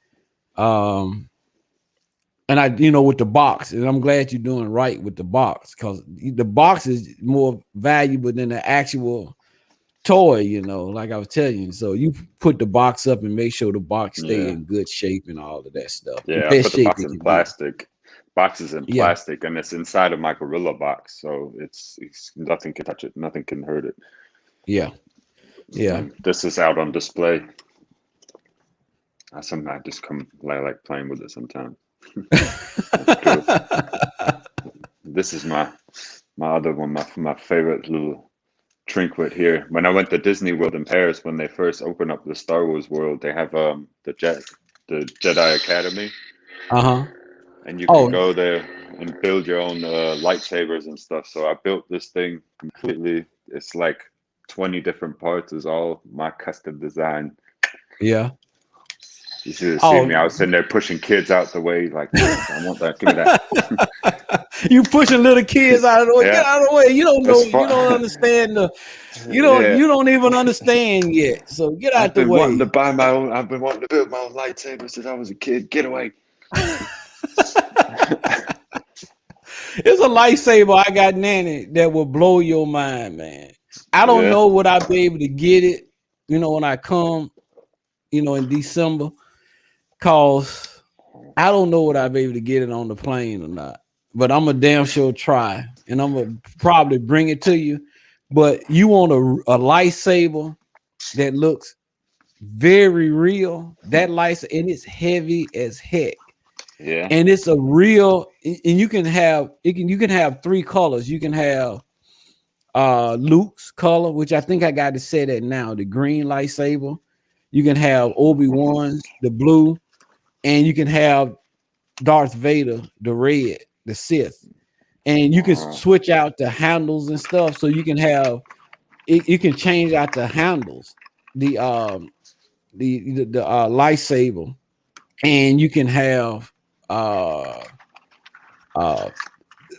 I with the box, and I'm glad you're doing right with the box because the box is more valuable than the actual toy, like I was telling you. So you put the box up and make sure the box stay in good shape and all of that stuff. Yeah, I put the box in plastic. Box is in plastic, and it's inside of my Gorilla box, so it's nothing can touch it, nothing can hurt it. Yeah. And this is out on display. I just come like playing with it sometimes. This is my other one, my favorite little trinket here. When I went to Disney World in Paris, when they first opened up the Star Wars world, they have the Jedi Academy. And you can go there and build your own lightsabers and stuff. So I built this thing completely. It's like 20 different parts. Is all my custom design. Yeah. You should have seen me. I was sitting there pushing kids out the way, like, I want that. Give me that. You pushing little kids out of the way. Get out of the way. You don't know. You don't understand you don't even understand yet. So get out the way. I've been wanting to build my own lightsaber since I was a kid. Get away. It's a lightsaber I got, Nanny, that will blow your mind, man. I don't know would I be able to get it, when I come, in December, cause I don't know would I be able to get it on the plane or not. But I'm a damn sure try, and I'm gonna probably bring it to you. But you want a lightsaber that looks very real. That lightsaber, and it's heavy as heck. Yeah. And it's a real, and you can have three colors. You can have Luke's color, which I think I got to set at now, the green lightsaber. You can have Obi-Wan's, the blue, and you can have Darth Vader, the red, the Sith. and you can switch out the handles and stuff, so you can have it. You can change out the handles, the lightsaber, and you can have Luke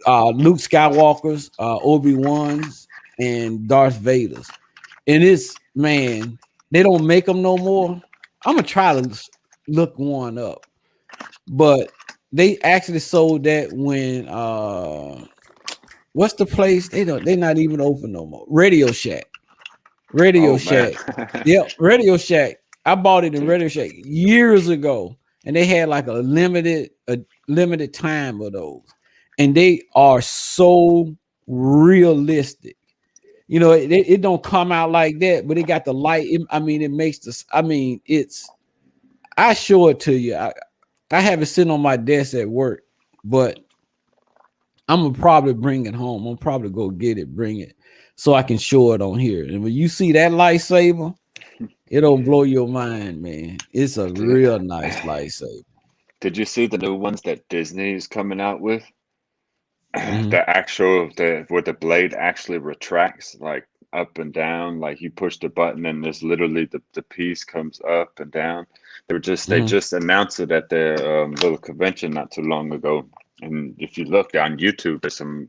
Skywalker's, Obi-Wan's, and Darth Vader's. And it's, man, they don't make them no more. I'm gonna try to look one up, but they actually sold that when what's the place? They're not even open no more. Radio Shack. Yep, Radio Shack. I bought it in Radio Shack years ago, and they had like a limited time of those, and they are so realistic. You know, it don't come out like that, but it got the light. It makes this. I show it to you. I have it sitting on my desk at work, but I'm gonna probably bring it home. I'm gonna probably go get it, bring it, so I can show it on here. And when you see that lightsaber, it'll blow your mind, man. It's a real nice lightsaber. Did you see the new ones that Disney is coming out with? Mm-hmm. Where the blade actually retracts like up and down, like you push the button and there's literally the piece comes up and down. They just announced it at their little convention not too long ago. And if you look on YouTube, there's some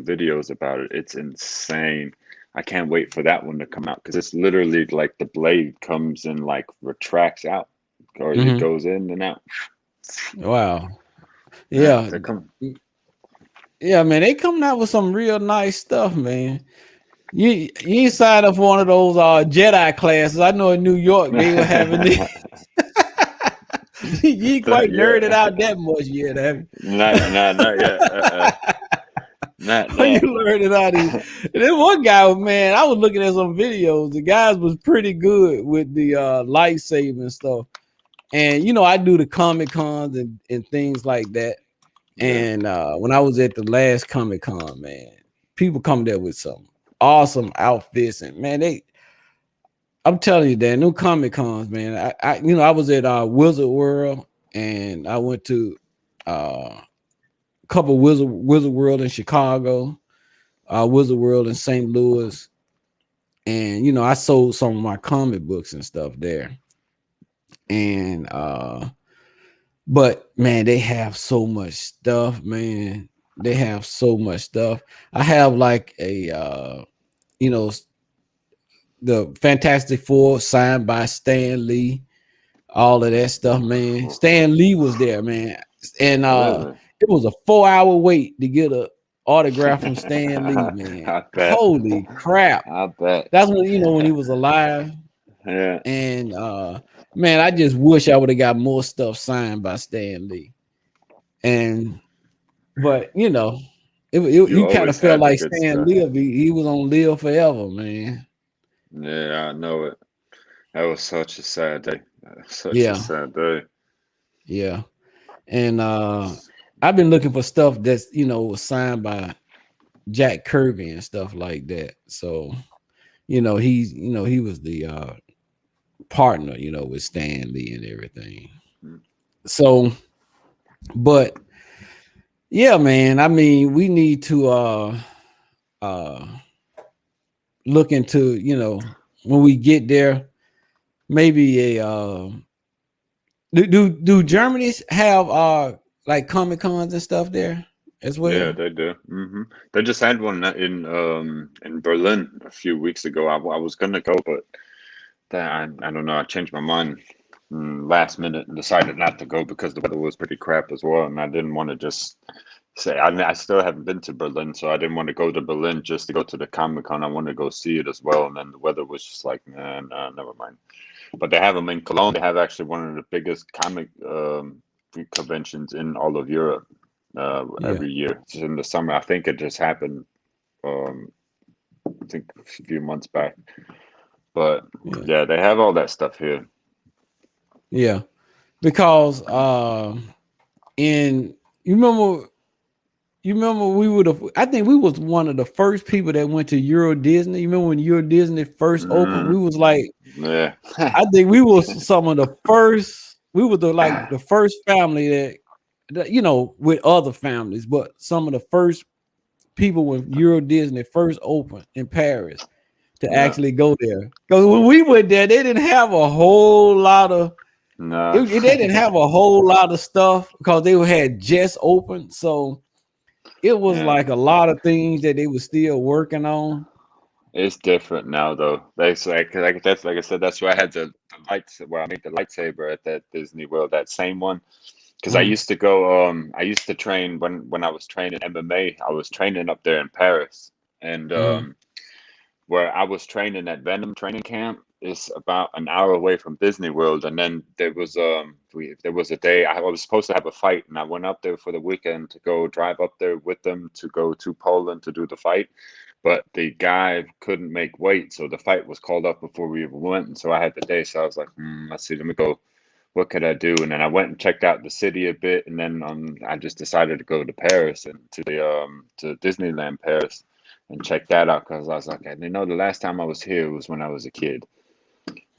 videos about it. It's insane. I can't wait for that one to come out, because it's literally like the blade comes and like retracts out, or it goes in and out. Wow. Yeah. Yeah, man, they coming out with some real nice stuff, man. You ain't signed up for one of those Jedi classes. I know in New York they were having this. You ain't quite nerded out that much yet, have you? Not yet. Not you learned it out. Then one guy, man, I was looking at some videos. The guys was pretty good with the lightsaber and stuff. And you know, I do the Comic Cons and things like that. And when I was at the last Comic Con, man, people come there with some awesome outfits, and man, I'm telling you, that new Comic Cons, man. I was at Wizard World, and I went to a couple Wizard World in Chicago, Wizard World in St. Louis, and you know, I sold some of my comic books and stuff there. And but man, they have so much stuff, man. They have so much stuff. I have like a the Fantastic Four signed by Stan Lee, all of that stuff, man. Stan Lee was there, man. And it was a 4-hour wait to get an autograph from Stan Lee, man. I bet. Holy crap. I bet. That's when, when he was alive. Yeah. And man, I just wish I would have got more stuff signed by Stan Lee. But you know, you kind of felt like Stan Lee, he was on live forever, man. Yeah, I know it. That was such a sad day. A sad day. Yeah. And I've been looking for stuff that's, was signed by Jack Kirby and stuff like that. So, he was the partner, with Stan Lee and everything. So, but yeah, man, I mean, we need to look into, when we get there, maybe do Germany have like Comic Cons and stuff there as well? Yeah, they do. Mm-hmm. They just had one in Berlin a few weeks ago. I was gonna go, but I don't know. I changed my mind last minute and decided not to go because the weather was pretty crap as well, and I didn't want to just say. I still haven't been to Berlin, so I didn't want to go to Berlin just to go to the Comic Con. I wanted to go see it as well, and then the weather was just like, nah, never mind. But they have them in Cologne. They have actually one of the biggest comic conventions in all of Europe every year. It's in the summer. I think it just happened. I think a few months back. But yeah, they have all that stuff here. Yeah, because you remember I think we was one of the first people that went to Euro Disney. You remember when Euro Disney first opened? We was like, I think we was some of the first. We were the first family you know, with other families, but some of the first people when Euro Disney first opened in Paris to actually go there. Because when we went there, they didn't have a whole lot of they didn't have a whole lot of stuff because they had just opened. So it was like a lot of things that they were still working on. It's different now, though. That's like that's like I said. That's why I had the lights. Where I made the lightsaber at that Disney World, that same one. Because I used to go. I used to train when I was training MMA. I was training up there in Paris, and where I was training at Venom Training Camp is about an hour away from Disney World. And then there was a day I was supposed to have a fight, and I went up there for the weekend to go drive up there with them to go to Poland to do the fight. But the guy couldn't make weight, so the fight was called up before we even went. And so I had the day, so I was like, let's see, let me go. What could I do? And then I went and checked out the city a bit, and then I just decided to go to Paris and to Disneyland Paris and check that out, because I was like, the last time I was here was when I was a kid.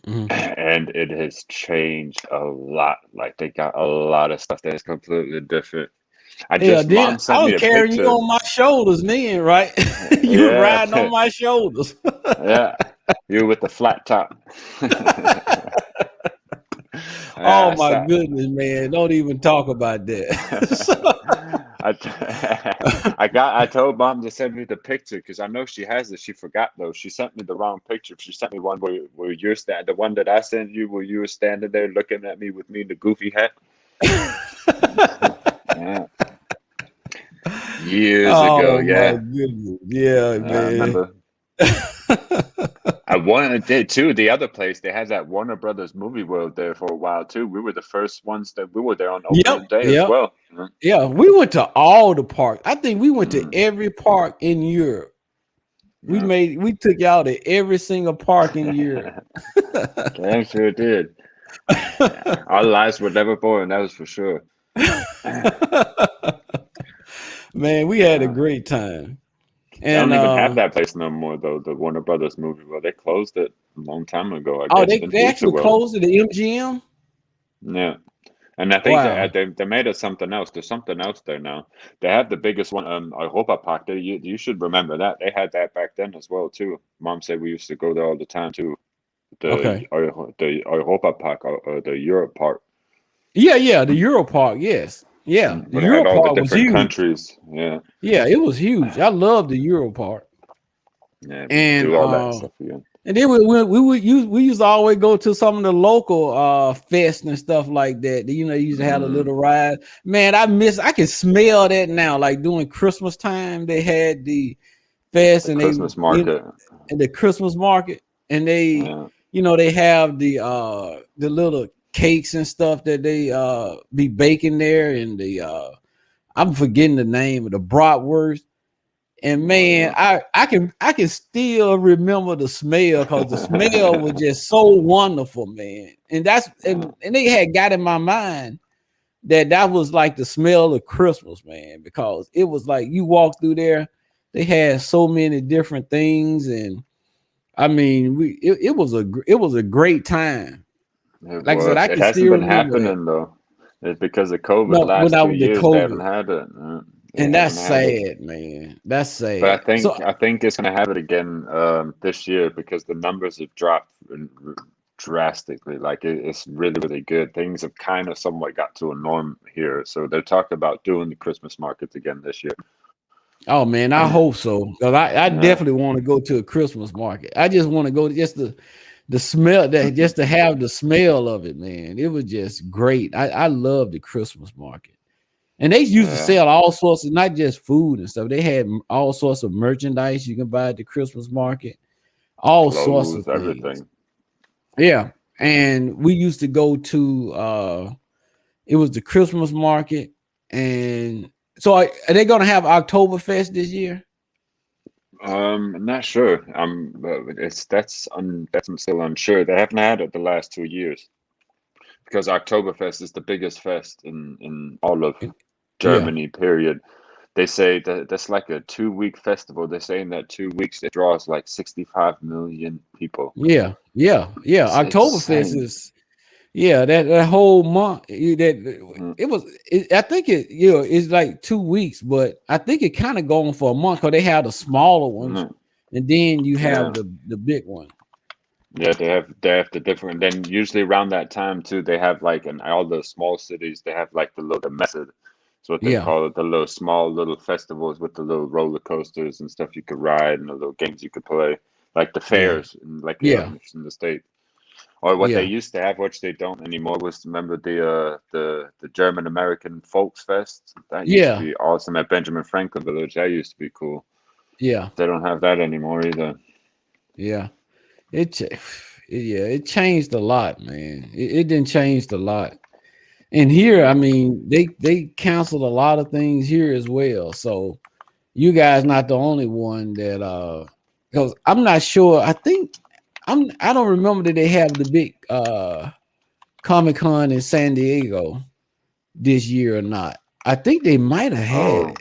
And it has changed a lot. Like, they got a lot of stuff that is completely different. I was carrying you on my shoulders then, right? You were riding on my shoulders. Yeah, you with the flat top. Oh my goodness, man! Don't even talk about that. I told Mom to send me the picture because I know she has it. She forgot though. She sent me the wrong picture. She sent me one where you're standing. The one that I sent you where you were standing there looking at me with me in the goofy hat. Yeah. Years ago, yeah. My goodness. Yeah, man. I remember. I did too. The other place, they had that Warner Brothers Movie World there for a while too. We were the first ones that we were there on opening day as well. Yeah, we went to all the parks. I think we went to every park in Europe. We took y'all to every single park in Europe. Damn sure did. Our lives were never boring, that was for sure. Man, we had a great time. And they don't even have that place no more, though. The Warner Brothers Movie World, they closed it a long time ago. I guess they actually closed it, the MGM. Yeah, and I think they made it something else. There's something else there now. They have the biggest one, Europa Park. You should remember that they had that back then as well too. Mom said we used to go there all the time too. The Europa Park or the Europe Park. Yeah, the Euro Park. Yes. Yeah, the Euro Park was huge. Countries. Yeah, it was huge. I love the Euro Park. Yeah, and do all that stuff again. And then we used to always go to some of the local fests and stuff like that. You used to have a little ride. Man, I can smell that now. Like during Christmas time, they had the fest and Christmas market. And the Christmas market, and they they have the little cakes and stuff that they be baking there, and the I'm forgetting the name of the bratwurst. And man, I can still remember the smell, because the smell was just so wonderful, man. And and they had got in my mind that was like the smell of Christmas, man, because it was like you walk through there, they had so many different things, and I mean, it was a great time. Like I said, I can still remember happening though. It's because of COVID. Last 2 years they haven't had it. And that's sad, man. That's sad. But I think it's going to have it again this year, because the numbers have dropped drastically. Like it's really, really good. Things have kind of somewhat got to a norm here. So they're talking about doing the Christmas markets again this year. Oh man, I hope so, because I definitely want to go to a Christmas market. I just want to go just the smell, that just to have the smell of it, man. It was just great. I love the Christmas market. And they used to sell all sorts of, not just food and stuff. They had all sorts of merchandise you can buy at the Christmas market. All sorts of everything. Things. Yeah. And we used to go to it was the Christmas market. And so are they gonna have Oktoberfest this year? I'm not sure. I'm still unsure. They haven't had it the last 2 years, because Oktoberfest is the biggest fest in all of Germany, period. They say that that's like a 2-week festival. They say in that 2 weeks it draws like 65 million people. Yeah. Oktoberfest is Yeah, that whole month, I think it's like 2 weeks, but I think it kind of going for a month because they have the smaller ones, and then you have the big one. Yeah, they have the different. Then usually around that time too, they have like in all the small cities, they have like the method. It's what they call it, the little festivals with the little roller coasters and stuff you could ride and the little games you could play, like the fairs, like in the States. Or what they used to have, which they don't anymore, was remember the German American Folks Fest? That used to be awesome at Benjamin Franklin Village. That used to be cool. Yeah. They don't have that anymore either. Yeah. It changed a lot, man. It didn't change a lot. And here, I mean, they canceled a lot of things here as well. So you guys not the only one that because I'm not sure. I think I don't remember that they have the big Comic-Con in San Diego this year or not. I think they might have had it,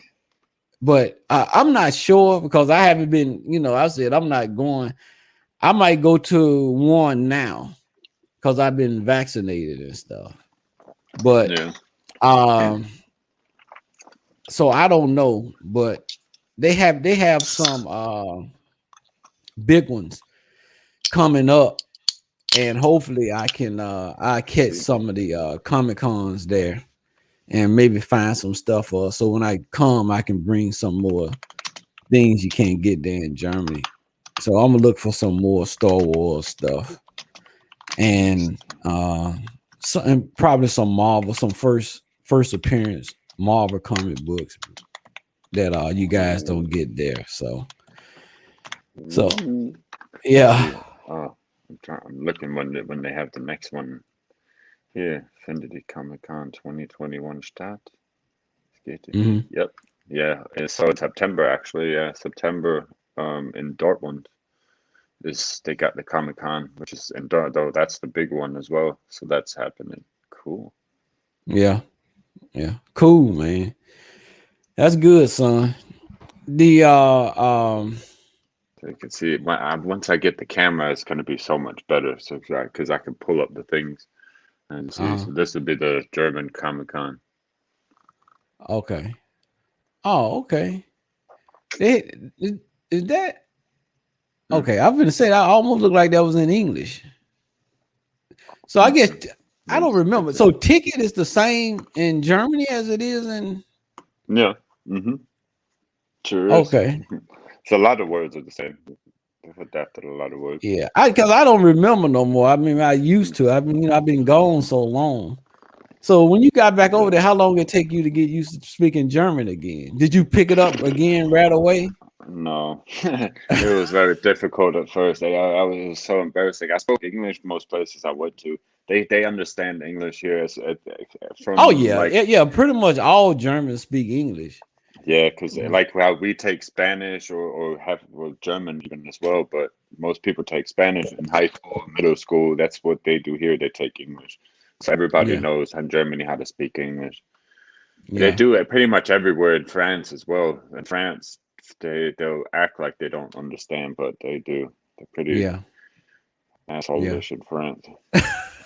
but I'm not sure because I haven't been, I said I'm not going. I might go to one now because I've been vaccinated and stuff. But so I don't know, but they have some big ones coming up, and hopefully I can I catch some of the Comic-Cons there and maybe find some stuff so when I come I can bring some more things you can't get there in Germany. So I'm gonna look for some more Star Wars stuff and probably some Marvel, some first appearance Marvel comic books that you guys don't get there. So yeah. I'm looking when they have the next one here. Finity Comic-Con 2021 start. Yep. Yeah. So in September actually. Yeah, September. In Dortmund. They got the Comic-Con, which is in though that's the big one as well. So that's happening. Cool. Yeah. Cool, man. That's good, son. The so you can see once I get the camera, it's going to be so much better. So because I can pull up the things and see. So this would be the German Comic-Con. Okay. Oh, okay. Is that okay? I'm gonna say that almost looked like that was in English. So I guess I don't remember. So ticket is the same in Germany as it is in. Yeah. Sure is. Okay. So a lot of words are the same. They've adapted a lot of words. Yeah, because I don't remember no more. I mean, I used to. I mean, I've been gone so long. So when you got back over there, how long did it take you to get used to speaking German again? Did you pick it up again right away? No, it was very difficult at first. It was so embarrassing. I spoke English most places I went to. They understand English here. Pretty much all Germans speak English. Yeah, because like how we take Spanish or have German even as well, but most people take Spanish in high school, middle school. That's what they do here. They take English. So everybody knows in Germany how to speak English. Yeah. They do it pretty much everywhere in France as well. In France, they'll act like they don't understand, but they do. They're pretty asshole-ish in France.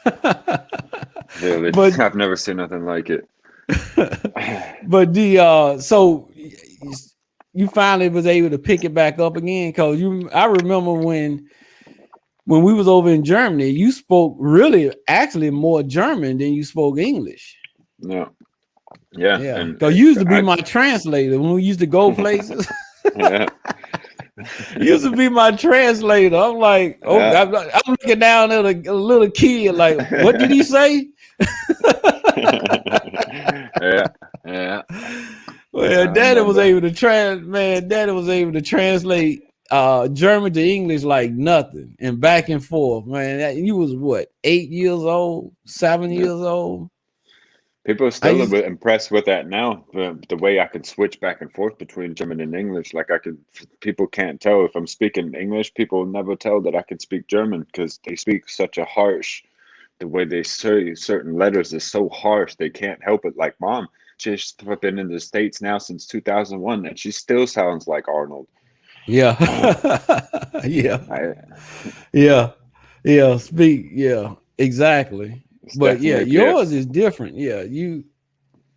But I've never seen nothing like it. But so you finally was able to pick it back up again because I remember when we was over in Germany, you spoke actually more German than you spoke English. Yeah. Because you used to be my translator when we used to go places. You used to be my translator. I'm like, I'm looking down at a little kid, like, what did he say? Yeah. Well, Daddy was able to translate German to English like nothing and back and forth, man. You was what, 8 years old, 7 years old? People are still a bit impressed with that now. The way I can switch back and forth between German and English, people can't tell if I'm speaking English. People never tell that I can speak German because they speak such a harsh. The way they say certain letters is so harsh, they can't help it. Like Mom, she's been in the States now since 2001, and she still sounds like Arnold. Yeah. Exactly. but yeah, yours is different. Yeah,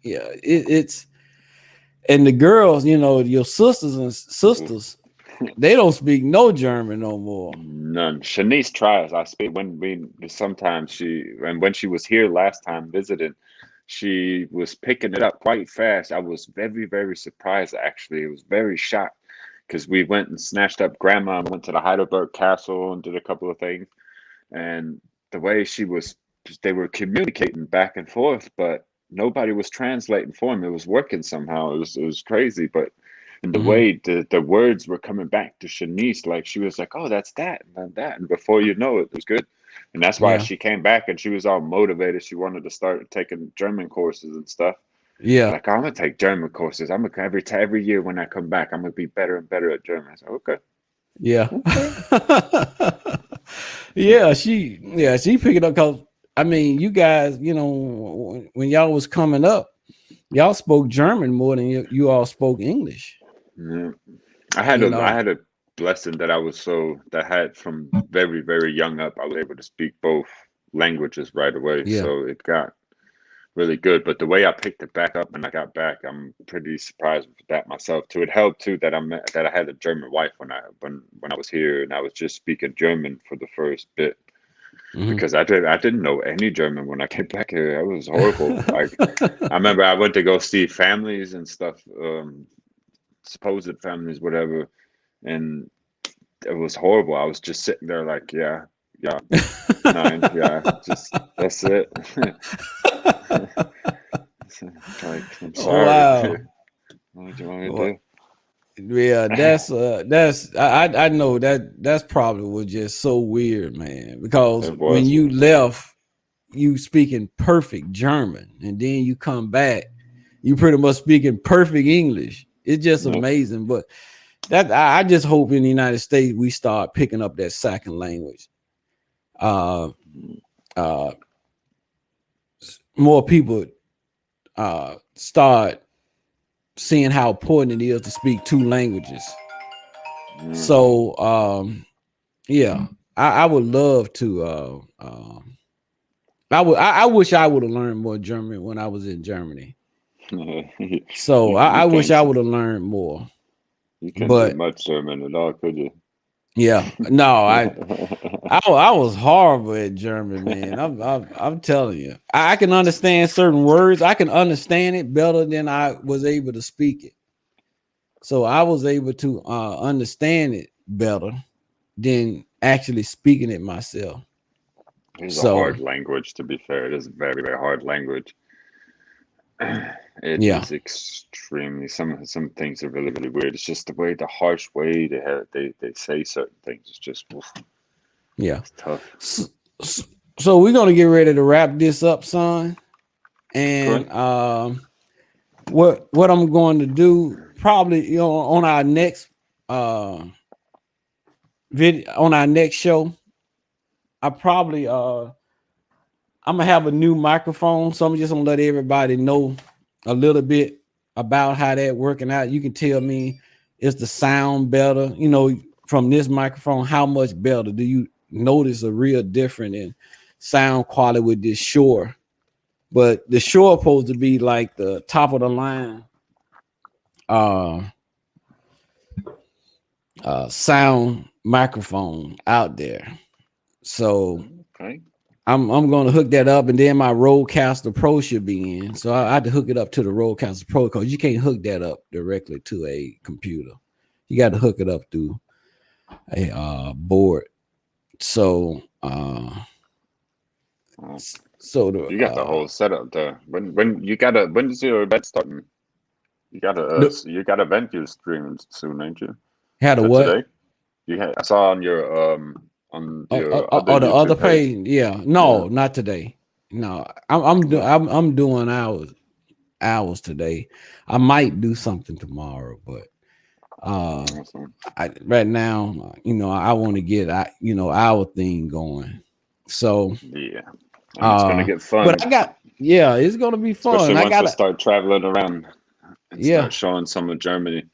it's and the girls, you know, your sisters, they don't speak no German no more. None. Shanice tries. I speak when she was here last time visiting, she was picking it up quite fast. I was very, very surprised actually. It was very shocked because we went and snatched up grandma and went to the Heidelberg Castle and did a couple of things. And the way they were communicating back and forth, but nobody was translating for him. It was working somehow. It was crazy, but and the way the words were coming back to Shanice, like she was like, "Oh, that's that and that," and before you know it was good. And that's why she came back and she was all motivated. She wanted to start taking German courses and stuff. Yeah, like, I'm gonna take German courses. I'm gonna every year when I come back, I'm gonna be better and better at German. I said, okay. Yeah. Yeah, she picked it up because I mean, you guys, you know, when y'all was coming up, y'all spoke German more than you all spoke English. Yeah. I had a blessing that I had from very, very young up. I was able to speak both languages right away. Yeah. So it got really good. But the way I picked it back up when I got back, I'm pretty surprised with that myself too. It helped too that I had a German wife when I was here, and I was just speaking German for the first bit. Because I didn't know any German when I came back here. It was horrible. Like I remember I went to go see families and stuff, supposed families, whatever, and it was horrible. I was just sitting there like, yeah, 9, just that's it. Like, I'm sorry. Wow. What do you want me to do? Yeah, I know that's probably was just so weird, man. Because when you left, you speaking perfect German, and then you come back, you pretty much speaking perfect English. It's just amazing. But that I just hope in the United States we start picking up that second language. More people start seeing how important it is to speak 2 languages. So yeah, I would love to I wish I would have learned more German when I was in Germany. So I wish I would have learned more. You couldn't do much German at all, could you? Yeah, no, I was horrible at German, man. I'm telling you, I can understand certain words. I can understand it better than I was able to speak it. So I was able to understand it better than actually speaking it myself. It's a hard language, to be fair. It is a very, very hard language. It is extremely, some things are really, really weird. It's just the harsh way they say certain things. It's just it's tough. So we're gonna get ready to wrap this up, son. And what I'm going to do, probably, you know, on our next video, on our next show, I probably I'm gonna have a new microphone, so I'm just gonna let everybody know a little bit about how that working out. You can tell me, is the sound better, you know, from this microphone? How much better do you notice a real difference in sound quality with this Shure? But the Shure supposed to be like the top of the line sound microphone out there. So I'm going to hook that up, and then my Rodecaster Pro should be in. So I had to hook it up to the Rodecaster Pro, because you can't hook that up directly to a computer. You got to hook it up through a board. So you got the whole setup there. When does your event starting? You got a event you streaming soon, ain't you? Had a what? Today? I saw on your the other page. Yeah, no, not today. No, I'm doing hours today. I might do something tomorrow, but right now, you know, I want to get our thing going. So yeah, it's gonna get fun. But it's gonna be fun. Especially once we start traveling around and start showing some of Germany.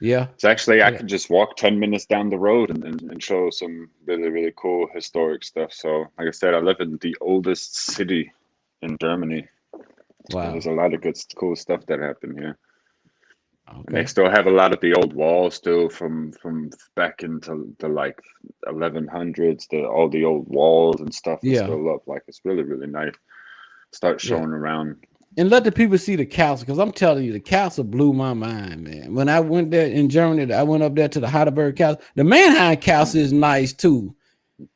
Yeah. So actually, I could just walk 10 minutes down the road and show some really, really cool historic stuff. So like I said, I live in the oldest city in Germany. Wow. There's a lot of good, cool stuff that happened here. Okay. And they still have a lot of the old walls still from back into the like 1100s. All the old walls and stuff is still up. Like it's really, really nice. Start showing around. And let the people see the castle, because I'm telling you, the castle blew my mind, man. When I went there in Germany, I went up there to the Heidelberg Castle. The Mannheim Castle is nice too,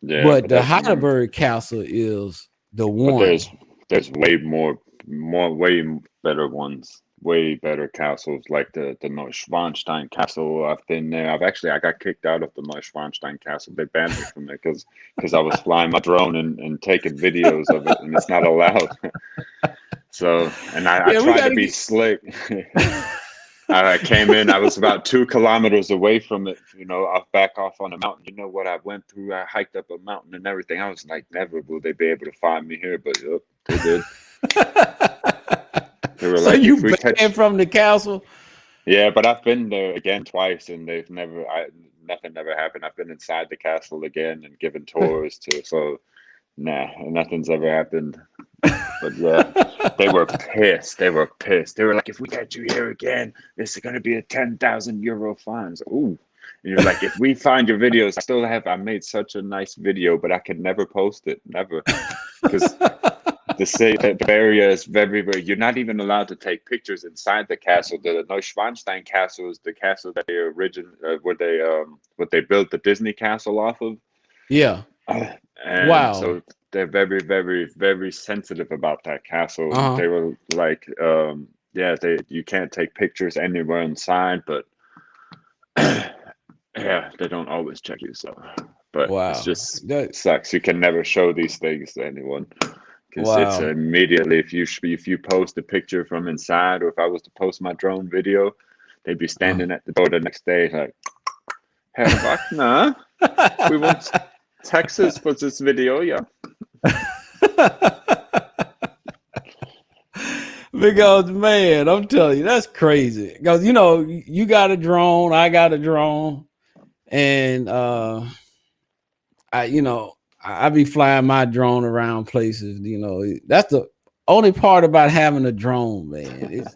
but the Heidelberg Castle is the one. But there's way way better ones, way better castles, like the Neuschwanstein Castle. I've been there. I got kicked out of the Neuschwanstein Castle. They banned me from it because I was flying my drone and taking videos of it, and it's not allowed. So, and I tried to be slick. I came in, I was about 2 kilometers away from it, I'll back off on a mountain. You know what I went through? I hiked up a mountain and everything. I was like, never will they be able to find me here, but they did. They were so like, you banned from the castle? Yeah, but I've been there again twice, and nothing ever happened. I've been inside the castle again and given tours too. So, nah, nothing's ever happened. But yeah, they were pissed. They were like, if we catch you here again, this is going to be a 10,000 euro fine. So, ooh. And you're like, if we find your videos, I made such a nice video, but I could never post it. Never. Because the area is very, very, you're not even allowed to take pictures inside the castle. The Neuschwanstein Castle is the castle that where they built the Disney castle off of. Yeah. And wow. So they're very, very, very sensitive about that castle. They were like, you can't take pictures anywhere inside, but yeah, they don't always check you. So, but it's just sucks. You can never show these things to anyone because it's immediately if you post a picture from inside, or if I was to post my drone video, they'd be standing at the door the next day like, "Herr Wagner, we want Texas for this video, yeah." Because man, I'm telling you, that's crazy. Because you got a drone, I got a drone, and I be flying my drone around places. That's the only part about having a drone, man.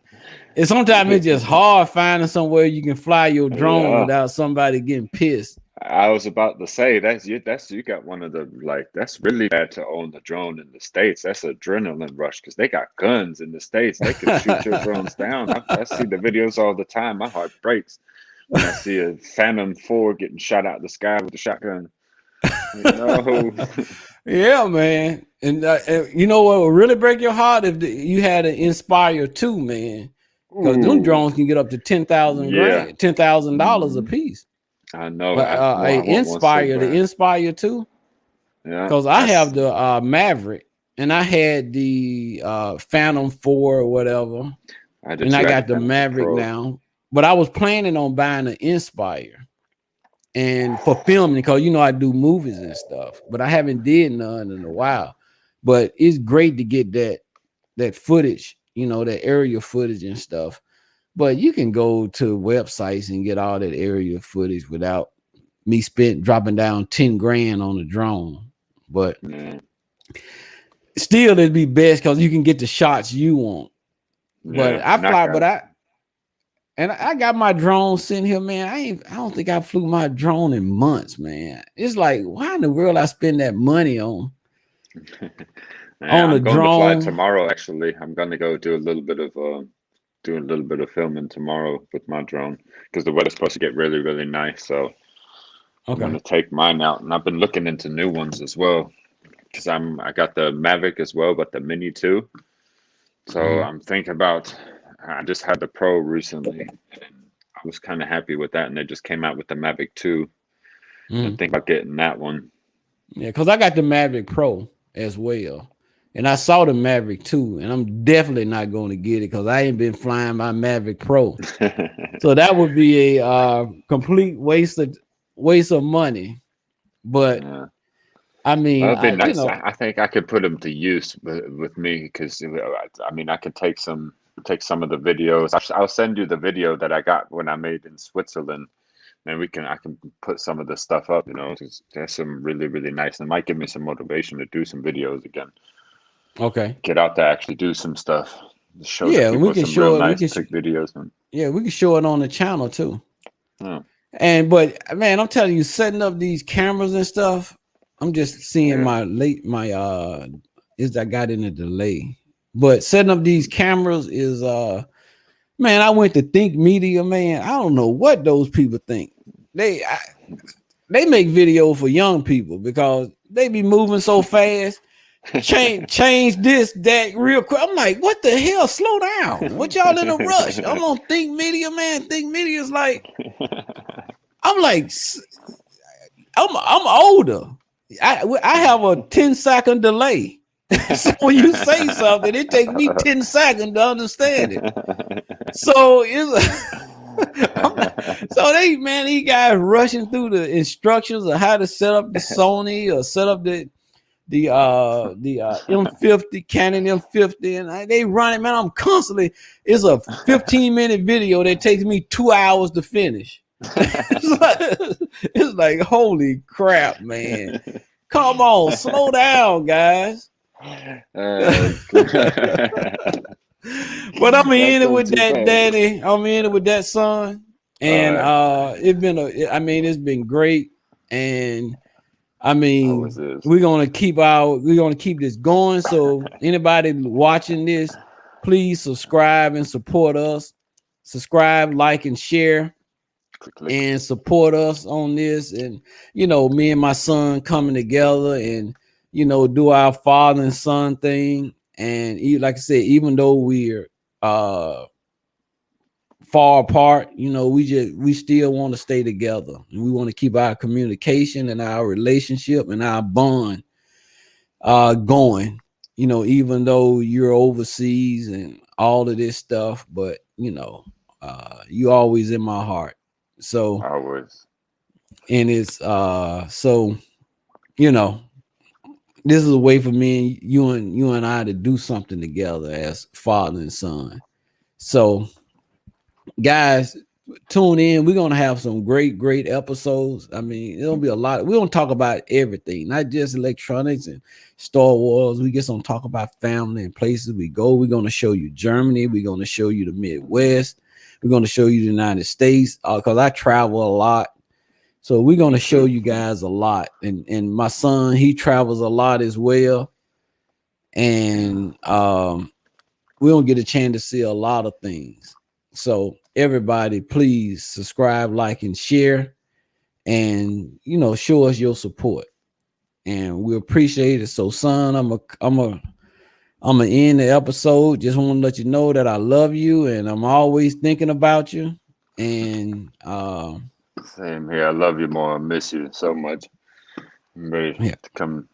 It's sometimes it's just hard finding somewhere you can fly your drone without somebody getting pissed. I was about to say you got one of the that's really bad to own the drone in the States. That's adrenaline rush because they got guns in the States. They can shoot your drones down. I see the videos all the time. My heart breaks when I see a Phantom 4 getting shot out of the sky with a shotgun. No. Yeah, man. And you know what will really break your heart if you had an Inspire 2, man. Because them drones can get up to $10,000 a piece. I know. But the Inspire 2. Yeah. Because I have the Maverick, and I had the Phantom 4 or whatever, and I got the Maverick now. But I was planning on buying an Inspire, and for filming, because I do movies and stuff, but I haven't did none in a while. But it's great to get that footage, that aerial footage and stuff. But you can go to websites and get all that aerial footage without me dropping down 10 grand on a drone. But still, it'd be best because you can get the shots you want. But I got my drone sitting here, man. I don't think I flew my drone in months, man. It's like, why in the world I spend that money on I'm going to fly tomorrow. Actually, I'm going to go do a little bit of filming tomorrow with my drone because the weather's supposed to get really, really nice. So I'm going to take mine out, and I've been looking into new ones as well because I got the Mavic as well, but the Mini too. So I'm thinking about. I just had the Pro recently, and I was kind of happy with that, and they just came out with the Mavic 2. I think about getting that one. Yeah, because I got the Mavic Pro as well, and I saw the Mavic 2, and I'm definitely not going to get it because I ain't been flying my Mavic Pro. So that would be a complete waste of money. But I mean, that'd be nice. I think I could put them to use with me because I could take some take some of the videos. I'll send you the video that I got when I made in Switzerland, and I can put some of the stuff up. You know, there's some really, really nice, and it might give me some motivation to do some videos again. Okay. Get out there, actually do some stuff. Show Yeah, people we can some show real it. Nice trick videos. Yeah, we can show it on the channel too. Yeah. But man, I'm telling you, setting up these cameras and stuff, I'm just seeing I got in a delay. But setting up these cameras is man, I went to Think Media, man. I don't know what those people think. They make video for young people because they be moving so fast. Change this, that real quick. I'm like, what the hell? Slow down. What y'all in a rush? I'm on Think Media, man. Think Media is like, I'm like, I'm older. I have a 10-second delay. So when you say something, it takes me 10 seconds to understand it. So these guys rushing through the instructions of how to set up the Sony or set up the M50, Canon M50, and they run it, man. I'm constantly. It's a 15-minute video that takes me 2 hours to finish. It's like holy crap, man. Come on, slow down, guys. But I'm in it with that, Daddy. I'm in it with that, son. And it's been great. And I mean, we're gonna keep this going. So anybody watching this, please subscribe and support us. Subscribe, like, and share, and support us on this. And me and my son coming together and do our father and son thing. And like I said, even though we're far apart, we still want to stay together, and we want to keep our communication and our relationship and our bond going, even though you're overseas and all of this stuff, but you always in my heart. So always. And it's this is a way for me and you and I to do something together as father and son. So guys, tune in. We're gonna have some great episodes. I mean, it'll be a lot. We're gonna talk about everything, not just electronics and Star Wars. We get some talk about family and places we go. We're gonna show you Germany. We're gonna show you the Midwest. We're gonna show you the United States because I travel a lot. So we're gonna show you guys a lot. And my son, he travels a lot as well. And we don't get a chance to see a lot of things. So everybody, please subscribe, like, and share, and show us your support, and we appreciate it. So, son, I'm gonna end the episode. Just want to let you know that I love you, and I'm always thinking about you. And same here. I love you more. I miss you so much. I'm ready to come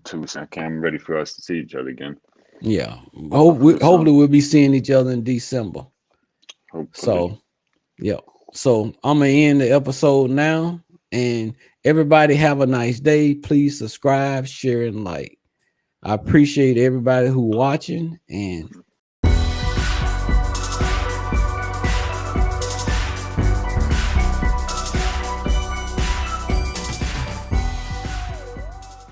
to I'm ready for us to see each other again. Yeah. Hopefully we'll be seeing each other in December. Hopefully. So, yeah. So I'm gonna end the episode now, and everybody have a nice day. Please subscribe, share, and like. I appreciate everybody who watching, and